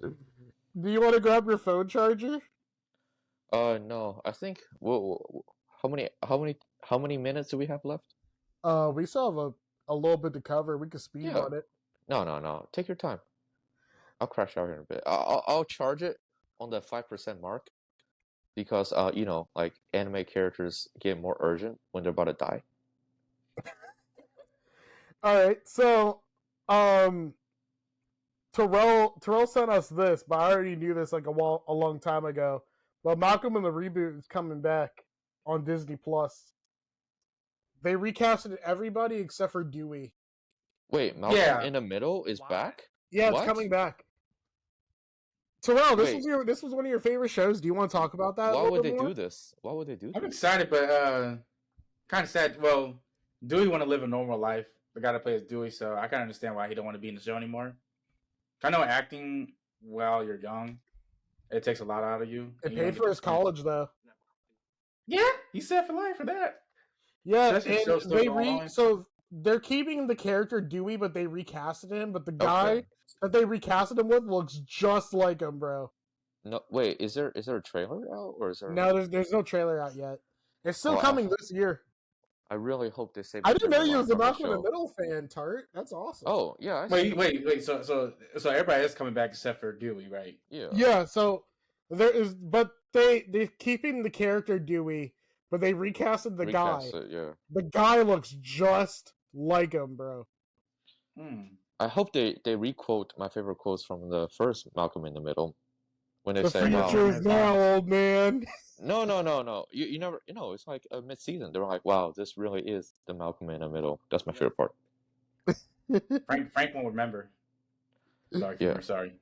Do you want to grab your phone charger? No. I think. Whoa, how many minutes do we have left? We still have a little bit to cover. We can speed on it. No. Take your time. I'll crash out here in a bit. I'll charge it on the 5% mark, because like anime characters get more urgent when they're about to die. All right, so Terrell sent us this, but I already knew this like a long time ago. But Malcolm in the Reboot is coming back on Disney Plus. They recasted everybody except for Dewey. Wait, Malcolm in the Middle is back? Yeah, it's What? coming back. Terrell, this was one of your favorite shows. Do you want to talk about that? Why would they do this? Why would they do this? I'm excited, but kind of sad. Well, Dewey want to live a normal life. The guy that plays Dewey, so I kind of understand why he don't want to be in the show anymore. I know acting while you're young, it takes a lot out of you. It paid for his college, though. Yeah, he's set for life for that. Yeah, and so they're keeping the character Dewey, but they recasted him. But the guy that they recasted him with looks just like him, bro. No, wait. Is there a trailer out, or is there? No, there's no trailer out yet. It's still coming this year. I really hope they save. I didn't know you was a Malcolm in the Middle fan, Tart. That's awesome. Oh yeah. Wait. So everybody is coming back except for Dewey, right? Yeah. Yeah. So there is, but they're keeping the character Dewey, but they recasted the guy. Yeah. The guy looks just like him, bro. I hope they requote my favorite quotes from the first Malcolm in the Middle, when they the say, future is now, old man. No. You never. It's like mid-season. They're like, wow, this really is the Malcolm in the Middle. That's my favorite part. Frank won't remember. Dark humor, sorry.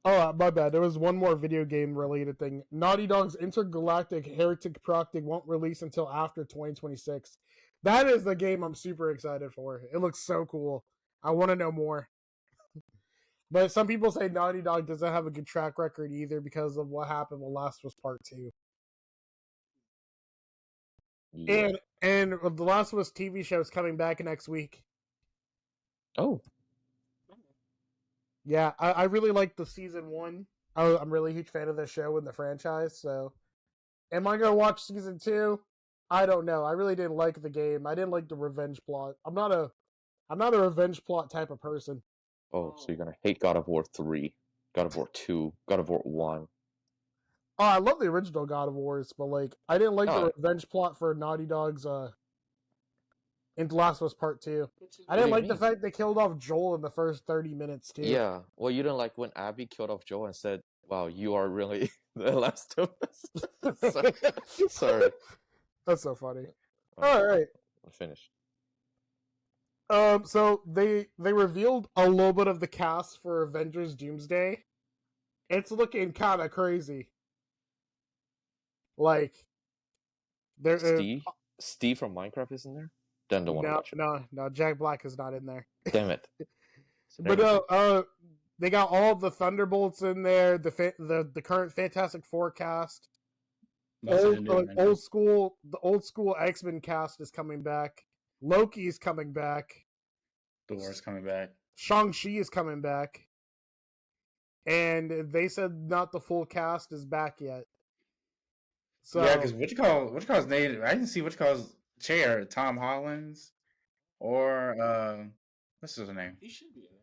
Oh, my bad. There was one more video game related thing. Naughty Dog's Intergalactic Heretic Project won't release until after 2026. That is the game I'm super excited for. It looks so cool. I want to know more. But some people say Naughty Dog doesn't have a good track record either because of what happened with Last of Us Part 2. Yeah. And the Last of Us TV show is coming back next week. Oh. Yeah, I really like the season 1. I'm really a huge fan of the show and the franchise, so... Am I gonna watch season 2? I don't know. I really didn't like the game. I didn't like the revenge plot. I'm not a revenge plot type of person. Oh, so you're gonna hate God of War 3, God of War 2, God of War 1. Oh, I love the original God of Wars, but like I didn't like the revenge plot for Naughty Dog's in The Last of Us Part 2. I didn't like the fact they killed off Joel in the first 30 minutes too. Yeah. Well, you didn't like when Abby killed off Joel and said, "Wow, you are really the Last of Us." Sorry. That's so funny. All right. I'm finished. So they revealed a little bit of the cast for Avengers Doomsday. It's looking kind of crazy. Like, there. Steve from Minecraft is in there. Then don't want to watch it. No. Jack Black is not in there. Damn it. But they got all the Thunderbolts in there. The current Fantastic Four cast. The old school X-Men cast is coming back. Loki's coming back. Thor's coming back. Shang-Chi is coming back. And they said not the full cast is back yet. So yeah, because what you call his name? I didn't see what you call his chair. Tom Holland's or what's his name? He should be in it.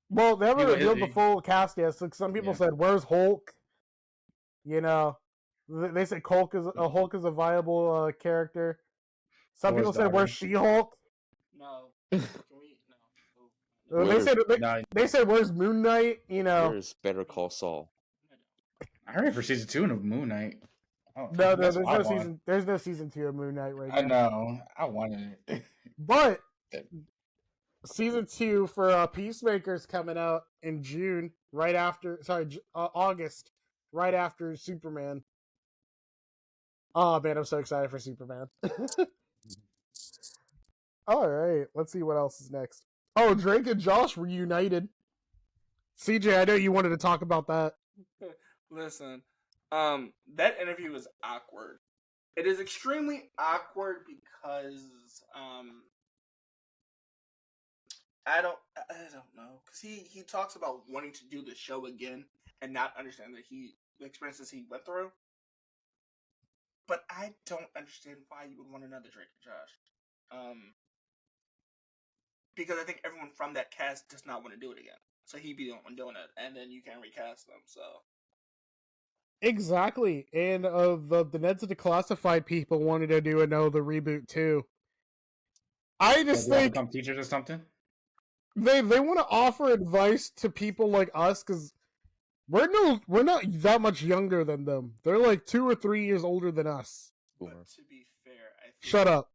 Well, they haven't revealed the full cast yet. So some people said, "Where's Hulk?" You know, they said Hulk is a viable character. Some people said, "Where's She-Hulk?" No. They said, "Where's Moon Knight?" You know, where's Better Call Saul? I heard it for season 2 of Moon Knight. No, there's no season. There's no season 2 of Moon Knight right now. I know. I wanted it. But season 2 for Peacemaker's coming out in June, right after. August, right after Superman. Oh man, I'm so excited for Superman. All right, let's see what else is next. Oh, Drake and Josh reunited. CJ, I know you wanted to talk about that. Listen, that interview was awkward. It is extremely awkward because I don't know, because he talks about wanting to do the show again and not understand that the experiences he went through. But I don't understand why you would want another Drake and Josh. Because I think everyone from that cast does not want to do it again. So he'd be the one doing it, and then you can recast them, so. Exactly. And the Ned's Declassified people wanted to do another reboot too. I just think become teachers or something. They want to offer advice to people like us because we're not that much younger than them. They're like 2 or 3 years older than us. But to be fair, I think... Shut up.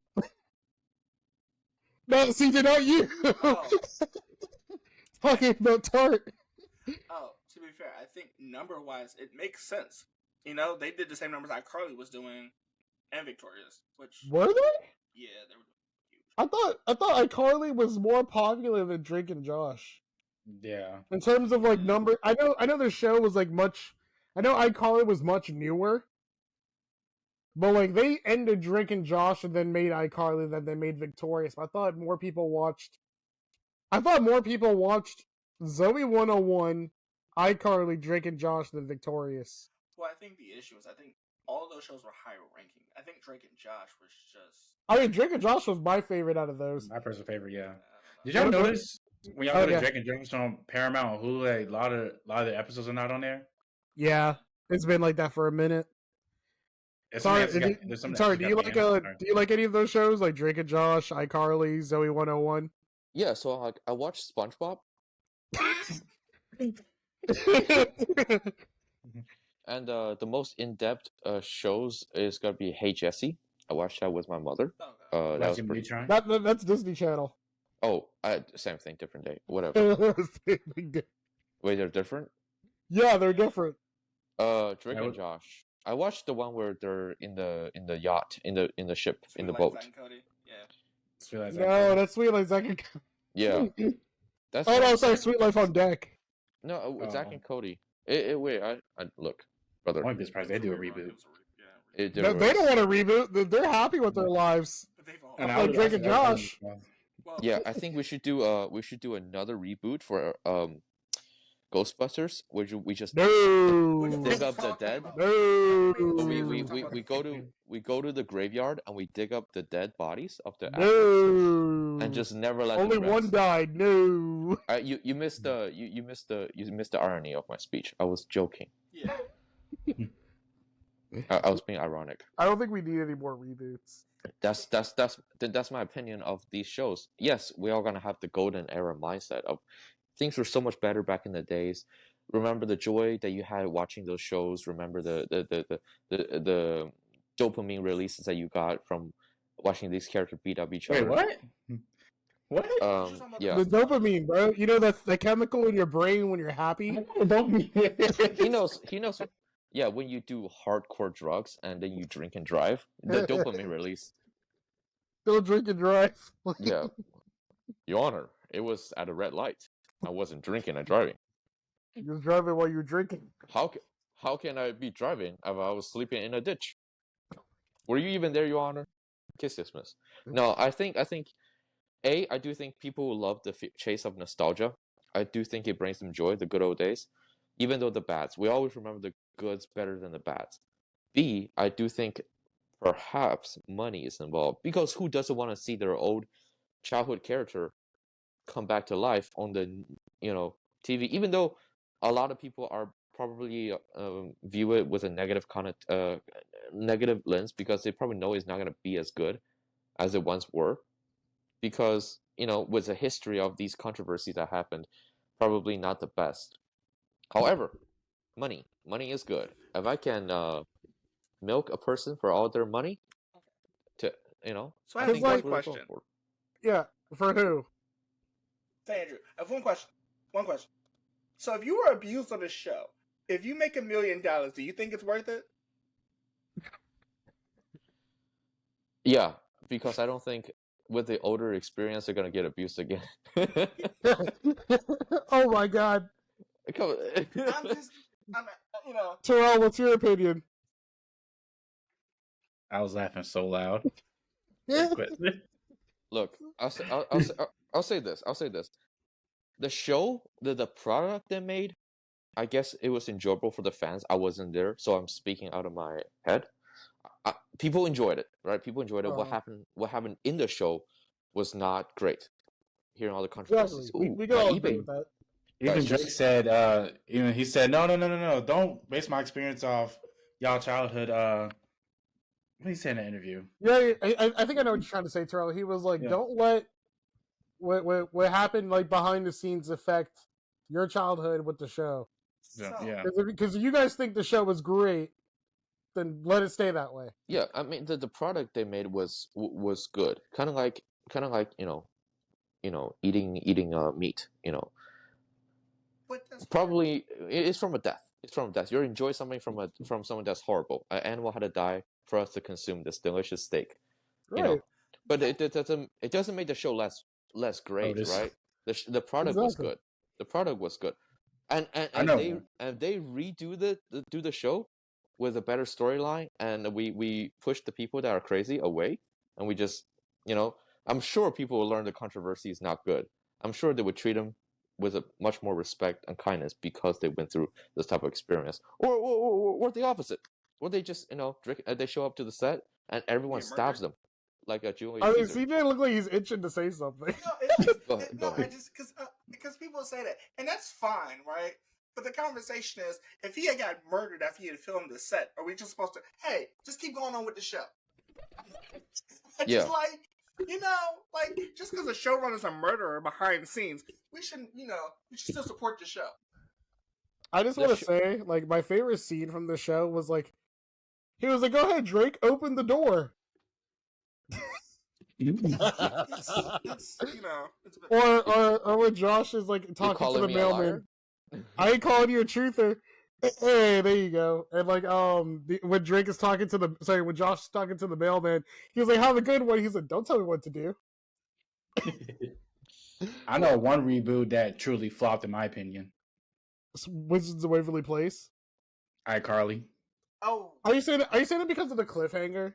No, CJ, not you. Oh. Talking about Tart. Oh, to be fair, I think number-wise, it makes sense. You know, they did the same numbers iCarly was doing and Victorious, which... Were they? Yeah, they were huge. I thought iCarly was more popular than Drake and Josh. Yeah. In terms of like number, I know their show was like much. I know iCarly was much newer, but like they ended Drake and Josh and then made iCarly, then they made Victorious. I thought more people watched. Zoe 101, iCarly, Drake and Josh than Victorious. Well, I think the issue is all of those shows were higher ranking. I think Drake and Josh was just. I mean, Drake and Josh was my favorite out of those. My personal favorite, yeah. Did y'all notice when y'all go to Drake and Josh on Paramount or Hulu, a lot of the episodes are not on there? Yeah, it's been like that for a minute. Sorry, do you like any of those shows like Drake and Josh, iCarly, Zoe 101? Yeah, so I watched SpongeBob. And the most in-depth shows is gonna be Hey Jesse. I watched that with my mother. That was pretty. That's Disney Channel. Oh, same thing, different day. Whatever. Wait, they're different? Yeah, they're different. Drake and Josh. I watched the one where they're in the yacht, in the ship, in the boat. Zach and Cody. Yeah. No, that's Sweet Life Zach and Cody. Yeah. That's oh no, sorry, Sweet Life on Deck. No, Zach and Cody. Wait, I look, brother. I wouldn't be surprised they do a reboot. They don't want to reboot. They're happy with their lives. Like Drake and Josh. Yeah, I think we should do another reboot for Ghostbusters, where we just dig up the dead. No. We go to the graveyard and we dig up the dead bodies of the actors and just never let only them rest. One died. No. You missed the irony of my speech. I was joking. Yeah. I was being ironic. I don't think we need any more reboots. That's my opinion of these shows. Yes, we are gonna have the golden era mindset of things were so much better back in the days. Remember the joy that you had watching those shows. Remember the dopamine releases that you got from watching these characters beat up each other. Wait, what? Yeah. The dopamine, bro. You know that's the chemical in your brain when you're happy. He knows. Yeah, when you do hardcore drugs and then you drink and drive, the dopamine release. Don't drink and drive. Yeah. Your Honor, it was at a red light. I wasn't drinking and driving. You was driving while you were drinking. How can I be driving if I was sleeping in a ditch? Were you even there, Your Honor? Kiss dismiss. No, I do think people will love the chase of nostalgia. I do think it brings them joy, the good old days. Even though the bads, we always remember the goods better than the bads. B, I do think perhaps money is involved, because who doesn't want to see their old childhood character come back to life on the TV? Even though a lot of people are probably view it with a negative lens, because they probably know it's not going to be as good as it once were, because with the history of these controversies that happened, probably not the best. However, money is good. If I can milk a person for all their money, So I have one question. Yeah, for who? Say, Andrew, I have one question. So if you were abused on this show, if you make $1 million, do you think it's worth it? Yeah, because I don't think with the older experience they're gonna get abused again. Oh my God. Terrell, what's your opinion? I was laughing so loud. Look, I'll say this. The show, the product they made, I guess it was enjoyable for the fans. I wasn't there, so I'm speaking out of my head. People enjoyed it, right? People enjoyed it. What happened in the show was not great. Hearing all the controversies. Exactly. We got all agree with that. Even Drake said, he said, no, don't base my experience off y'all childhood. What did he say in the interview? Yeah, I think I know what you're trying to say, Terrell. He was like, don't let what happened like behind the scenes affect your childhood with the show. Yeah. Because if you guys think the show was great, then let it stay that way. Yeah, I mean the product they made was good. Kind of like eating meat. Probably it's from a death. It's from death. You enjoy something from someone that's horrible. An animal had to die for us to consume this delicious steak. Right. But it doesn't make the show less great, right? The product was good. The product was good. And they redo the show with a better storyline, and we push the people that are crazy away, and we just I'm sure people will learn the controversy is not good. I'm sure they would treat them with a much more respect and kindness because they went through this type of experience, or the opposite, or they just drink. They show up to the set and everyone stabs them like a Julius Caesar. CJ look like he's itching to say something. Because people say that, and that's fine, right? But the conversation is, if he had got murdered after he had filmed the set, are we just supposed to, hey, just keep going on with the show? Just just because a showrunner's a murderer behind the scenes, we should still support the show. I just want to say, like, my favorite scene from the show was like, he was like, "Go ahead, Drake, open the door." It's or when Josh is like talking to the mailman. I ain't calling you a truther. Hey, there you go. And like, when Drake is talking to when Josh is talking to the mailman, he was like, "Have a good one." He's like, "Don't tell me what to do." I know one reboot that truly flopped, in my opinion. Wizards of Waverly Place. iCarly. Oh, Are you saying it because of the cliffhanger?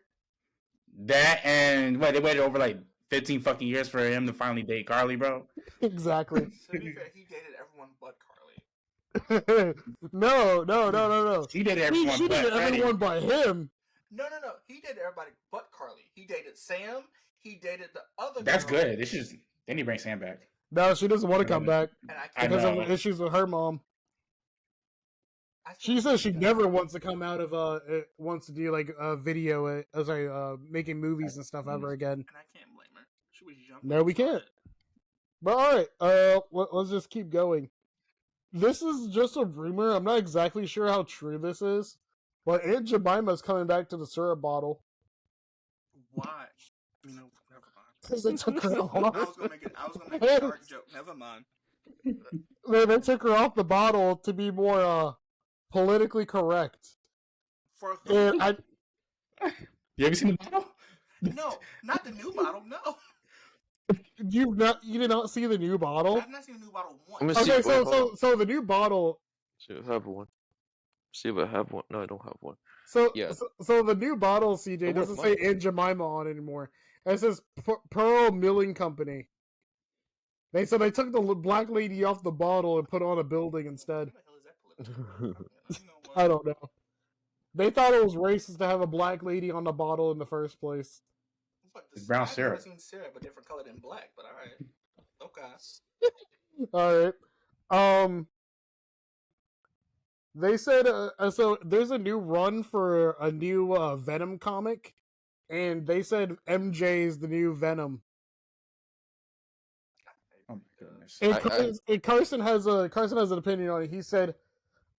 That and they waited over like 15 fucking years for him to finally date Carly, bro. Exactly. To be fair, he dated everyone but Carly. No. She dated everyone She but dated everyone but him. No. He dated everybody but Carly. He dated Sam. He dated the other. That's girl. good. They need to bring Sam back. No, she doesn't want to come back And because of issues with her mom. She says she never wants to come out of wants to do like video making movies and stuff ever again. And I can't blame her. She was young. No, we can't. But alright, let's just keep going. This is just a rumor. I'm not exactly sure how true this is, but Aunt Jemima's coming back to the syrup bottle. Why? You know, never mind. Because they took her off. I was gonna make a dark joke. Never mind. They took her off the bottle to be more politically correct. For who? And You ever seen the bottle? No, not the new bottle. No, you did not see the new bottle? I've not seen the new bottle once. Let me see. Okay, Wait, so the new bottle. see if I have one. See if I have one. No, I don't have one. So Yeah. so the new bottle, CJ, It worth doesn't say money. Aunt Jemima on it anymore. It says Pearl Milling Company. They said they took the black lady off the bottle and put on a building instead. What the hell is that political? You know what? I don't know. They thought it was racist to have a black lady on the bottle in the first place. What, It's brown I've syrup. never seen syrup, but different color than black. But all right, okay. All right. They said so. There's a new run for a new Venom comic, and they said MJ is the new Venom. Oh my goodness. And Carson has an opinion on it. He said,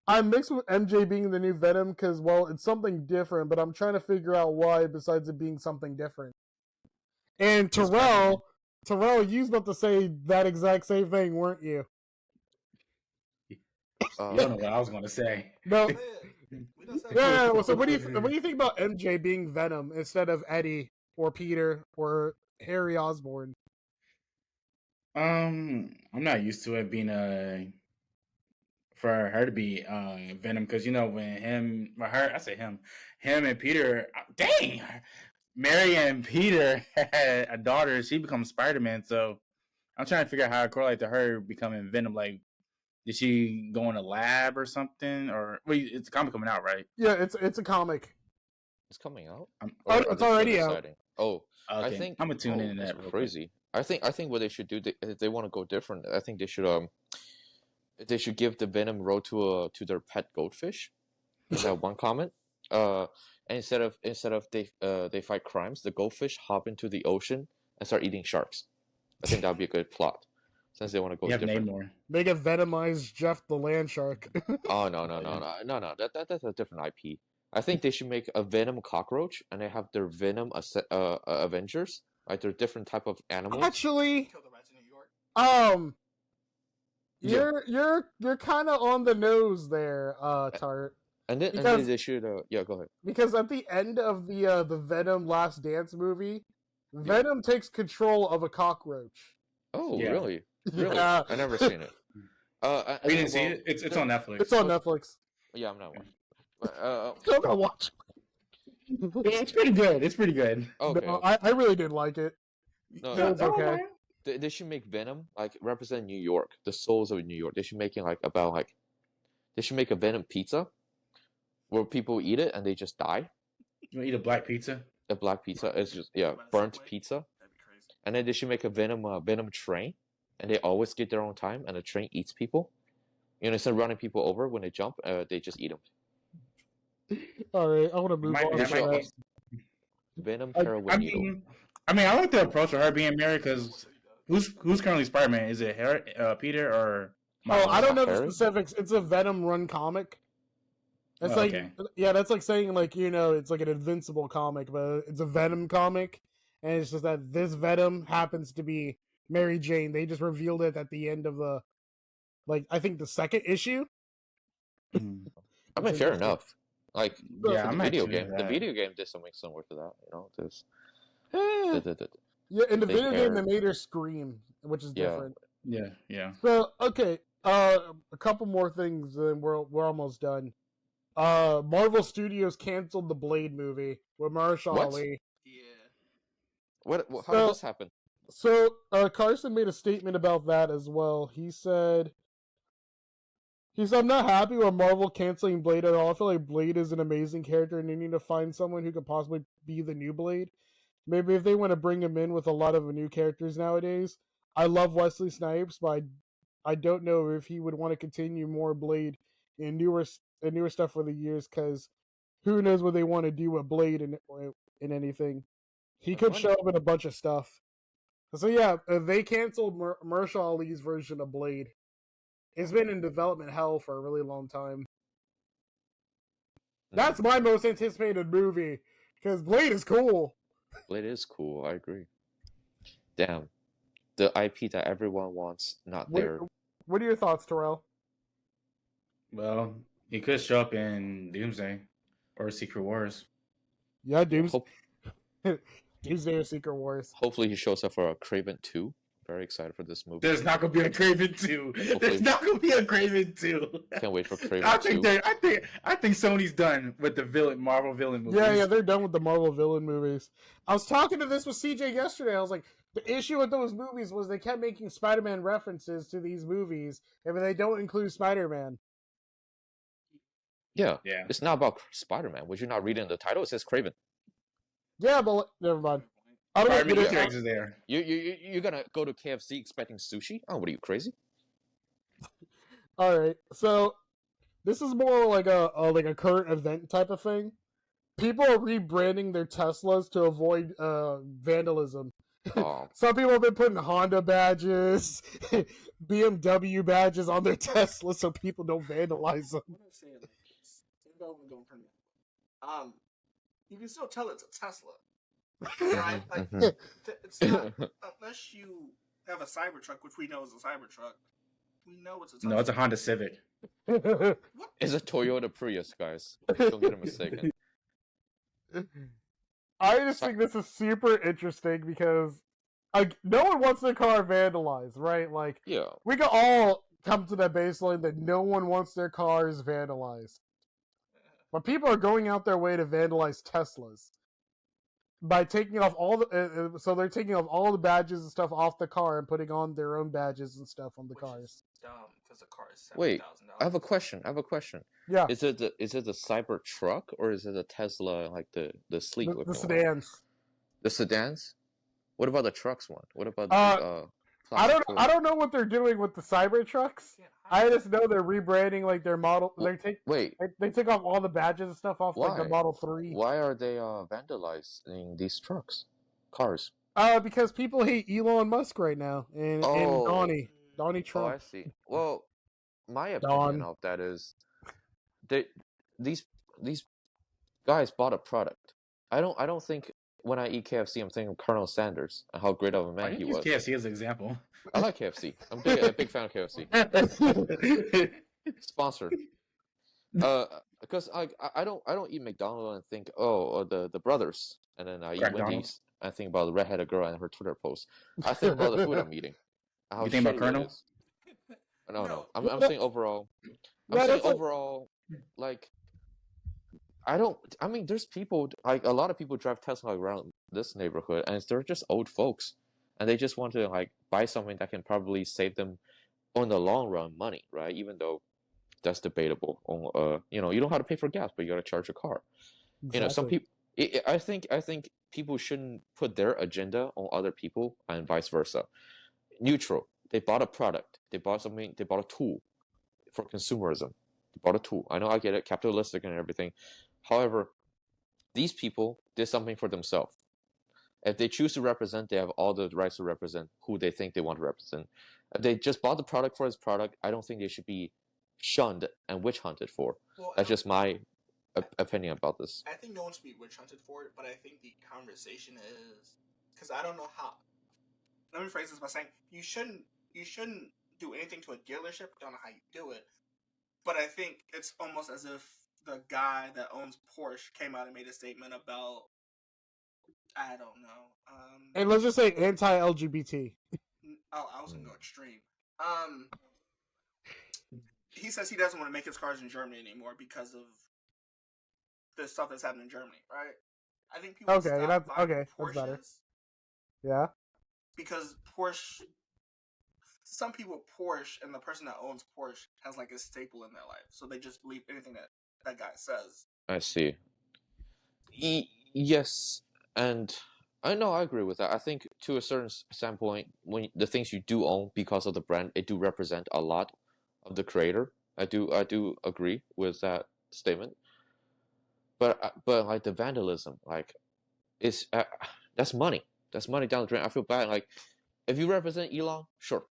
"I'm mixed with MJ being the new Venom because, well, it's something different, but I'm trying to figure out why besides it being something different." And Terrell, you was about to say that exact same thing, weren't you? You don't know what I was going to say. No. We done said Yeah. Well, so what do you think about MJ being Venom instead of Eddie or Peter or Harry Osborn? I'm not used to it being for her to be Venom because when him and Peter, dang, Mary and Peter had a daughter, she becomes Spider-Man. So I'm trying to figure out how I correlate to her becoming Venom. Like, did she go in a lab or something? Or wait, it's a comic coming out, right? Yeah, it's a comic. It's coming out. It's already out. Oh, Okay. I think I'm gonna tune in that's that. Real crazy. I think what they should do, they want to go different. I think they should give the Venom role to their pet goldfish. In that one comment. And instead of they fight crimes, the goldfish hop into the ocean and start eating sharks. I think that would be a good plot. Since they want to go different. Namor. They get Venomized Jeff the Land Shark. Oh no. That's a different IP. I think they should make a Venom cockroach, and they have their Venom Avengers. Like they're different type of animals. Actually, Kill the rats in New York. you're kind of on the nose there, Tart. And then they should go ahead. Because at the end of the Venom Last Dance movie, Venom takes control of a cockroach. Oh, Yeah. really? Really? Yeah. I never seen it. You didn't see it? It's on Netflix. It's on Netflix. Yeah, I'm not watching. Still not watch. Yeah, it's pretty good. Okay. No, I really did like it. No, It was okay. They should make Venom like represent New York, the souls of New York. They should make it they should make a Venom pizza where people eat it and they just die. You want to eat a black pizza? A black pizza is just burnt pizza. That'd be crazy. And then they should make a Venom train, and they always get their own time, and the train eats people. Instead of running people over when they jump, they just eat them. All right, I want to move on. That might to be- Venom I Parawenito. I like the approach of her being married because who's currently Spider-Man? Is it Peter or? Oh, I don't know the Harry? specifics. It's a Venom run comic. It's okay. that's like saying it's like an Invincible comic, but it's a Venom comic, and it's just that this Venom happens to be Mary Jane. They just revealed it at the end of like I think the second issue. I mean, fair enough. Like Yeah, for I'm the video actually game, into the that. video game did something similar to that. You know, there's Yeah, in the They video game, they care. made her scream, which is Yeah. different. Yeah. So okay, a couple more things, and we're almost done. Marvel Studios canceled the Blade movie with Mahershala What? Ali. Yeah. What? How did this happen? So Carson made a statement about that as well. He said, I'm not happy with Marvel canceling Blade at all. I feel like Blade is an amazing character, and they need to find someone who could possibly be the new Blade. Maybe if they want to bring him in with a lot of new characters nowadays. I love Wesley Snipes, but I don't know if he would want to continue more Blade and newer stuff for the years, because who knows what they want to do with Blade in anything. He could show up in a bunch of stuff. So yeah, they canceled Mahershala Ali's version of Blade. It's been in development hell for a really long time. That's my most anticipated movie, because Blade is cool. Blade is cool. I agree. Damn, the IP that everyone wants, not there. What are your thoughts, Terrell? Well, he could show up in Doomsday or Secret Wars. Yeah, Doomsday or Secret Wars. Hopefully, he shows up for a Kraven 2. Very excited for this movie. There's not gonna be a Kraven 2. There's not gonna be a Kraven 2. Can't wait for Kraven 2. I think Sony's done with the Marvel villain movies. Yeah, they're done with the Marvel villain movies. I was talking to this with CJ yesterday. I was like, the issue with those movies was they kept making Spider-Man references to these movies, and they don't include Spider-Man. Yeah. It's not about Spider-Man. Would you not read in the title? It says Kraven. Yeah, but never mind. I don't know. Easter eggs is there. You're gonna go to KFC expecting sushi? Oh, what are you, crazy? All right, so this is more like a current event type of thing. People are rebranding their Teslas to avoid vandalism. Oh. Some people have been putting Honda badges, BMW badges on their Tesla so people don't vandalize them. I'm gonna say it like this. You can still tell it's a Tesla. Right? Like, it's not, unless you have a Cybertruck, which we know is a Cybertruck. We know it's a Tesla. No, it's a Honda Civic. What? It's a Toyota Prius, guys. Don't get it mistaken. I just think this is super interesting because no one wants their car vandalized, right? Like, yeah, we can all come to that baseline that no one wants their cars vandalized. But people are going out their way to vandalize Teslas by taking off so they're taking off all the badges and stuff off the car and putting on their own badges and stuff on the cars. Dumb, because the car is $7,000. Wait, I have a question. Yeah. Is it the Cybertruck or is it a Tesla, like the sleek looking the sedans? One? The sedans? What about the trucks one? What about the I don't know what they're doing with the Cybertrucks. Yeah, I just know they're rebranding like their model. They took off all the badges and stuff off like the Model 3. Why are they vandalizing these cars? Because people hate Elon Musk right now and Donnie Trump. Oh, I see. Well, my opinion of that is these guys bought a product. I don't think when I eat KFC I'm thinking of Colonel Sanders and how great of a man he was. KFC as an example. I like KFC. I'm a big fan of KFC. Sponsored. Because I don't eat McDonald's and think the brothers, and then I eat Wendy's. I think about the redheaded girl and her Twitter post. I think about the food I'm eating. You think about Colonel? No. I'm saying overall. Like, I mean, there's people, like, a lot of people drive Tesla around this neighborhood, and they're just old folks, and they just want to, like, buy something that can probably save them, on the long run, money, right? Even though that's debatable. You don't have to pay for gas, but you got to charge your car. Exactly. Some people, I think people shouldn't put their agenda on other people, and vice versa. Neutral. They bought a product. They bought something. They bought a tool for consumerism. They bought a tool. I know, I get it, capitalistic and everything. However, these people did something for themselves. If they choose to represent, they have all the rights to represent who they think they want to represent. If they just bought the product for its product, I don't think they should be shunned and witch hunted for. Well, that's just my opinion about this. I think no one should be witch hunted for it, but I think the conversation is, because I don't know how. Let me phrase this by saying you shouldn't do do anything to a dealership. Don't know how you do it, but I think it's almost as if the guy that owns Porsche came out and made a statement about, I don't know. And let's just say anti-LGBT. Oh, I was gonna go extreme. He says he doesn't want to make his cars in Germany anymore because of the stuff that's happening in Germany, right? I think people stop buying Porsches. That's better. Yeah. Because Porsche, some people Porsche, and the person that owns Porsche has like a staple in their life, so they just believe anything that guy says. I see. Yes, and I know I agree with that. I think to a certain standpoint, when the things you do own because of the brand, it do represent a lot of the creator. I do agree with that statement. But like the vandalism, like it's that's money. That's money down the drain. I feel bad. Like if you represent Elon, sure,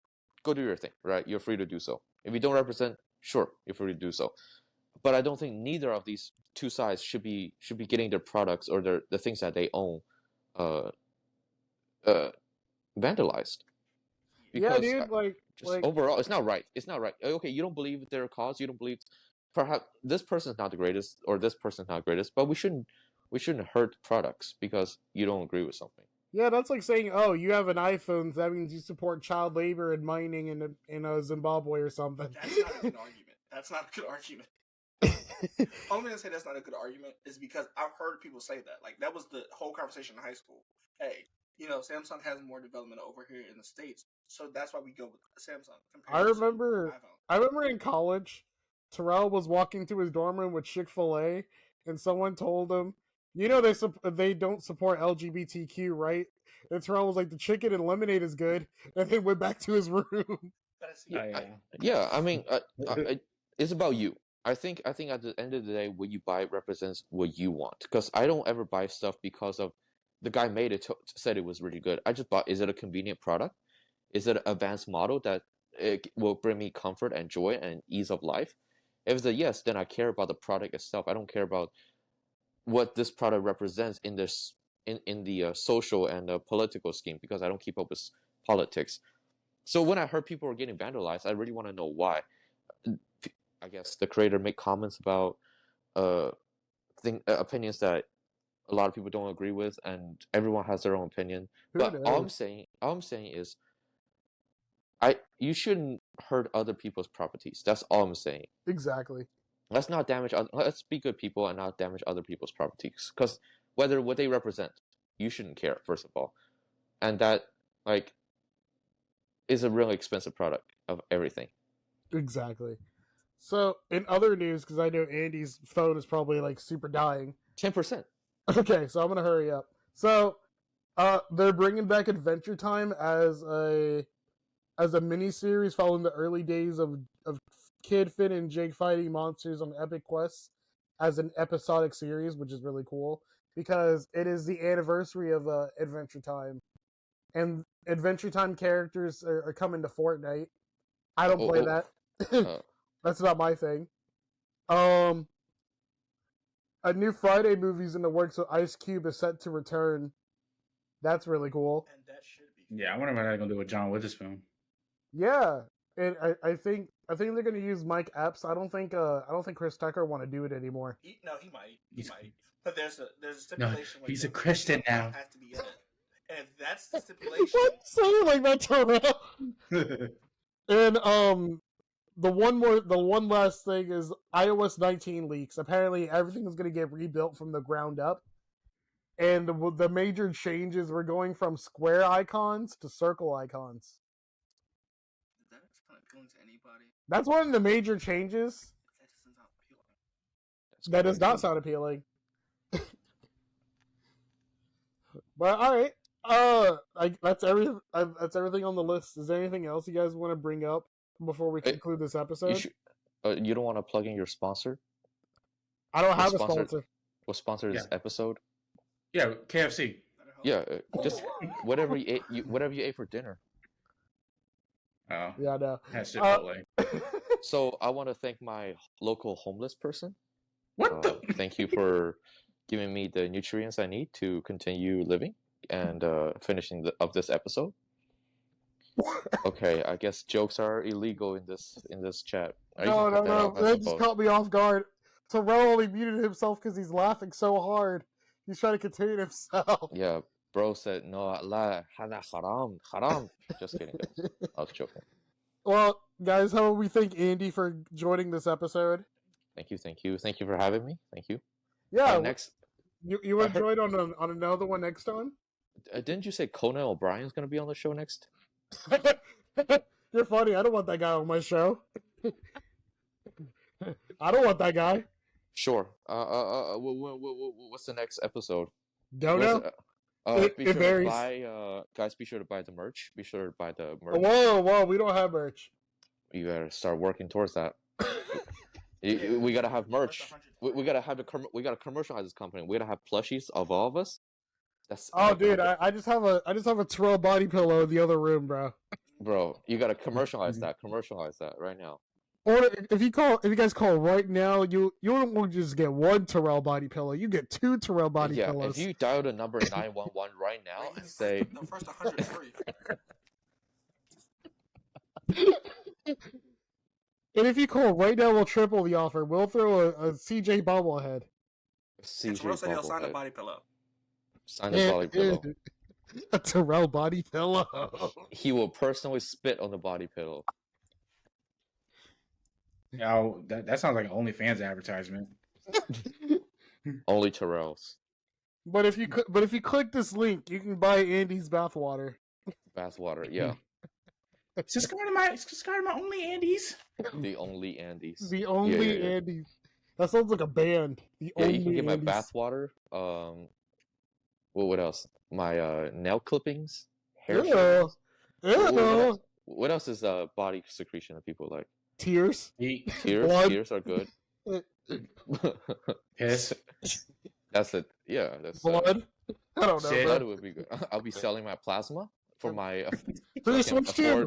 go do your thing, right? You're free to do so. If you don't represent, sure, you're free to do so. But I don't think neither of these two sides should be getting their products or the things that they own vandalized. Because, yeah, dude, like overall, it's not right. It's not right. Okay, you don't believe their cause. You don't believe perhaps this person's not the greatest or this person's not the greatest. But we shouldn't hurt products because you don't agree with something. Yeah, that's like saying, oh, you have an iPhone, so that means you support child labor and mining in Zimbabwe or something. That's not a good argument. That's not a good argument. Only reason I say that's not a good argument is because I've heard people say that. Like, that was the whole conversation in high school. Hey, Samsung has more development over here in the States, so that's why we go with Samsung. I remember in college, Terrell was walking to his dorm room with Chick-fil-A, and someone told him, they don't support LGBTQ, right? And Terrell was like, the chicken and lemonade is good, and then went back to his room. I mean, it's about you. I think at the end of the day, what you buy represents what you want. Because I don't ever buy stuff because of the guy made it said it was really good. I just bought. Is it a convenient product? Is it an advanced model that it will bring me comfort and joy and ease of life? If it's a yes, then I care about the product itself. I don't care about what this product represents in this in the social and political scheme because I don't keep up with politics. So when I heard people were getting vandalized, I really want to know why. I guess the creator make comments about opinions that a lot of people don't agree with, and everyone has their own opinion. But all I'm saying is, you shouldn't hurt other people's properties. That's all I'm saying. Exactly. Let's not damage. Let's be good people and not damage other people's properties. Because whether what they represent, you shouldn't care. First of all, and that is a really expensive product of everything. Exactly. So in other news, because I know Andy's phone is probably super dying. 10%. Okay, so I'm gonna hurry up. So, they're bringing back Adventure Time as a mini series following the early days of Kid, Finn, and Jake fighting monsters on epic quests as an episodic series, which is really cool because it is the anniversary of Adventure Time, and Adventure Time characters are coming to Fortnite. I don't play that. That's not my thing. A new Friday movie's in the works with Ice Cube is set to return. That's really cool. And that should be. Yeah, I wonder what they're gonna do with John Witherspoon. Yeah, and I think they're gonna use Mike Epps. I don't think Chris Tucker want to do it anymore. He might. But there's a stipulation. No, he's a Christian now. Has to be in it. And if that's the stipulation, what? Say it like that, Terrell. And the one last thing is iOS 19 leaks. Apparently, everything is going to get rebuilt from the ground up, and the major changes we're going from square icons to circle icons. That's kind of going to anybody. That's one of the major changes. That does not sound appealing. But all right, that's everything on the list. Is there anything else you guys want to bring up before we conclude this episode? You don't want to plug in your sponsor? I don't have a sponsor. What sponsored this episode? Yeah, KFC. Yeah, just whatever you ate for dinner. Oh. Yeah, no. That's Chipotle. So I want to thank my local homeless person. What Thank you for giving me the nutrients I need to continue living and finishing of this episode. Okay, I guess jokes are illegal in this chat. No, that just caught me off guard. Terrell only muted himself because he's laughing so hard. He's trying to contain himself. Yeah, bro said no. La hada haram. Just kidding, guys. I was joking. Well, guys, how about we thank Andy for joining this episode? Thank you for having me. Thank you. Yeah. Next, you want to join on another one next time? Didn't you say Conan O'Brien's gonna be on the show next? You're funny. I don't want that guy on my show. I don't want that guy. Sure. What's the next episode? Don't know. It varies. Guys, be sure to buy the merch. Be sure to buy the merch. Whoa! We don't have merch. You gotta start working towards that. We gotta have merch. We gotta have we gotta commercialize this company. We gotta have plushies of all of us. Dude, I just have a Terrell body pillow in the other room, bro. Bro, you gotta commercialize that. Commercialize that right now. Or if you guys call right now, you don't just get one Terrell body pillow. You get two Terrell body pillows. If you dial the number 911 right now and say the first 100 is free. And if you call right now, we'll triple the offer. We'll throw a CJ bobblehead. Terrell said he'll sign a body pillow. Sign a body pillow. A Terrell body pillow. He will personally spit on the body pillow. Yeah, that sounds like an OnlyFans advertisement. Only Terrell's. But if you click this link, you can buy Andy's bathwater. Bathwater, yeah. Subscribe to my Only Andy's. The Only Andy's. The Only Andy's. That sounds like a band. The Only you can get Andy's. my bathwater. What else? My nail clippings, hair. Ew. What else is body secretion that people like? Tears. Blood. Tears are good. Piss. That's it. Yeah, that's blood. I don't know. Blood would be good. I'll be selling my plasma for my for your Switch 2.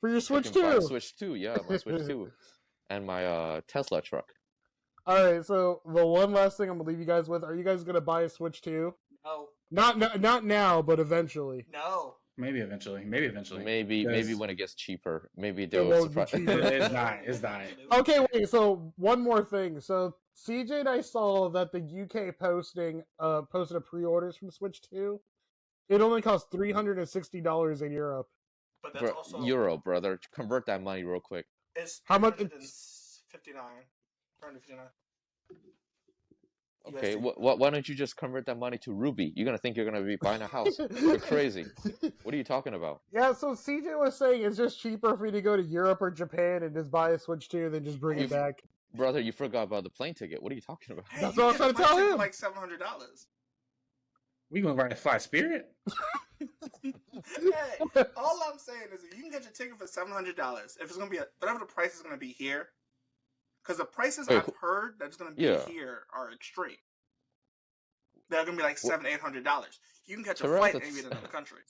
For your Switch 2. Switch 2, yeah, my Switch 2, and my Tesla truck. All right, so the one last thing I'm gonna leave you guys with: are you guys gonna buy a Switch 2? No. Not now, but eventually. No. Maybe eventually. Maybe when it gets cheaper. Maybe they'll surprise. It's not. Okay, wait. So one more thing. So CJ and I saw that the UK posted a pre-orders from Switch 2. It only costs $360 in Europe. But that's also Euro, brother. Convert that money real quick. It's how much? 359. Okay, why don't you just convert that money to Ruby? You're gonna think you're gonna be buying a house. You're crazy. What are you talking about? Yeah, so CJ was saying it's just cheaper for you to go to Europe or Japan and just buy a Switch 2 than just bring it back. Brother, you forgot about the plane ticket. What are you talking about? Hey, that's what I was trying to tell him. Like $700. We gonna ride Fly Spirit? Hey, all I'm saying is that you can get your ticket for $700 if it's gonna be whatever the price is gonna be here. Because the prices I've heard that's going to be here are extreme. They're going to be like $700-800. You can catch a flight maybe in another country.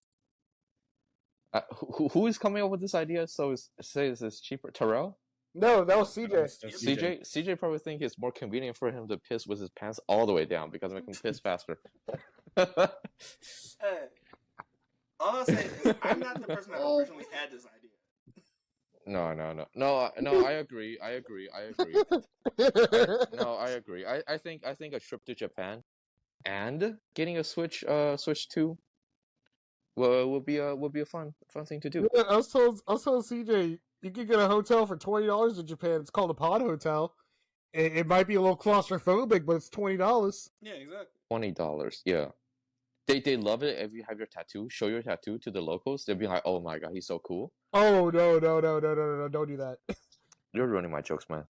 Who is coming up with this idea? So says it's cheaper. Terrell? No, that was CJ. CJ probably think it's more convenient for him to piss with his pants all the way down because it makes him piss faster. Hey, all I'm saying is I'm not the person that originally had this idea. No, I agree. I agree. I think a trip to Japan and getting a Switch 2 will be a fun thing to do. Yeah, I was told CJ you can get a hotel for $20 in Japan. It's called a pod hotel. It might be a little claustrophobic, but it's $20. Yeah, exactly. $20. Yeah. They love it if you have your tattoo. Show your tattoo to the locals. They'll be like, "Oh my god, he's so cool." Oh no! Don't do that. You're ruining my jokes, man.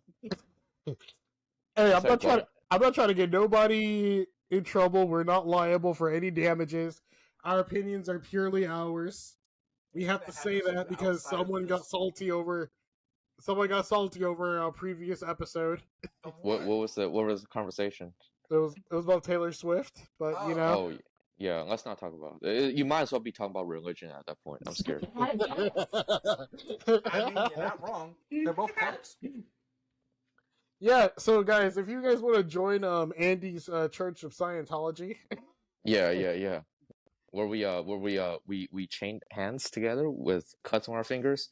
Hey, I'm not trying to get nobody in trouble. We're not liable for any damages. Our opinions are purely ours. We have to say that because someone got salty over our previous episode. What was the conversation? It was about Taylor Swift, but you know. Oh, yeah, let's not talk about it. You might as well be talking about religion at that point. I'm scared. I mean, you're not wrong. They're both parts. Yeah, so guys, if you guys want to join Andy's Church of Scientology. Yeah. where we chained hands together with cuts on our fingers,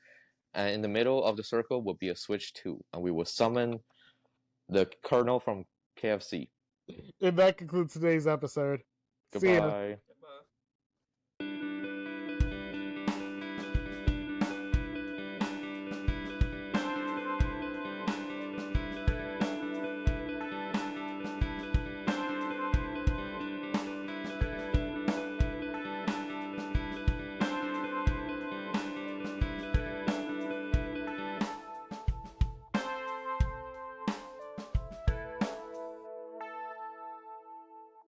and in the middle of the circle would be a switch 2, and we would summon the Colonel from KFC. And that concludes today's episode. See ya. Goodbye.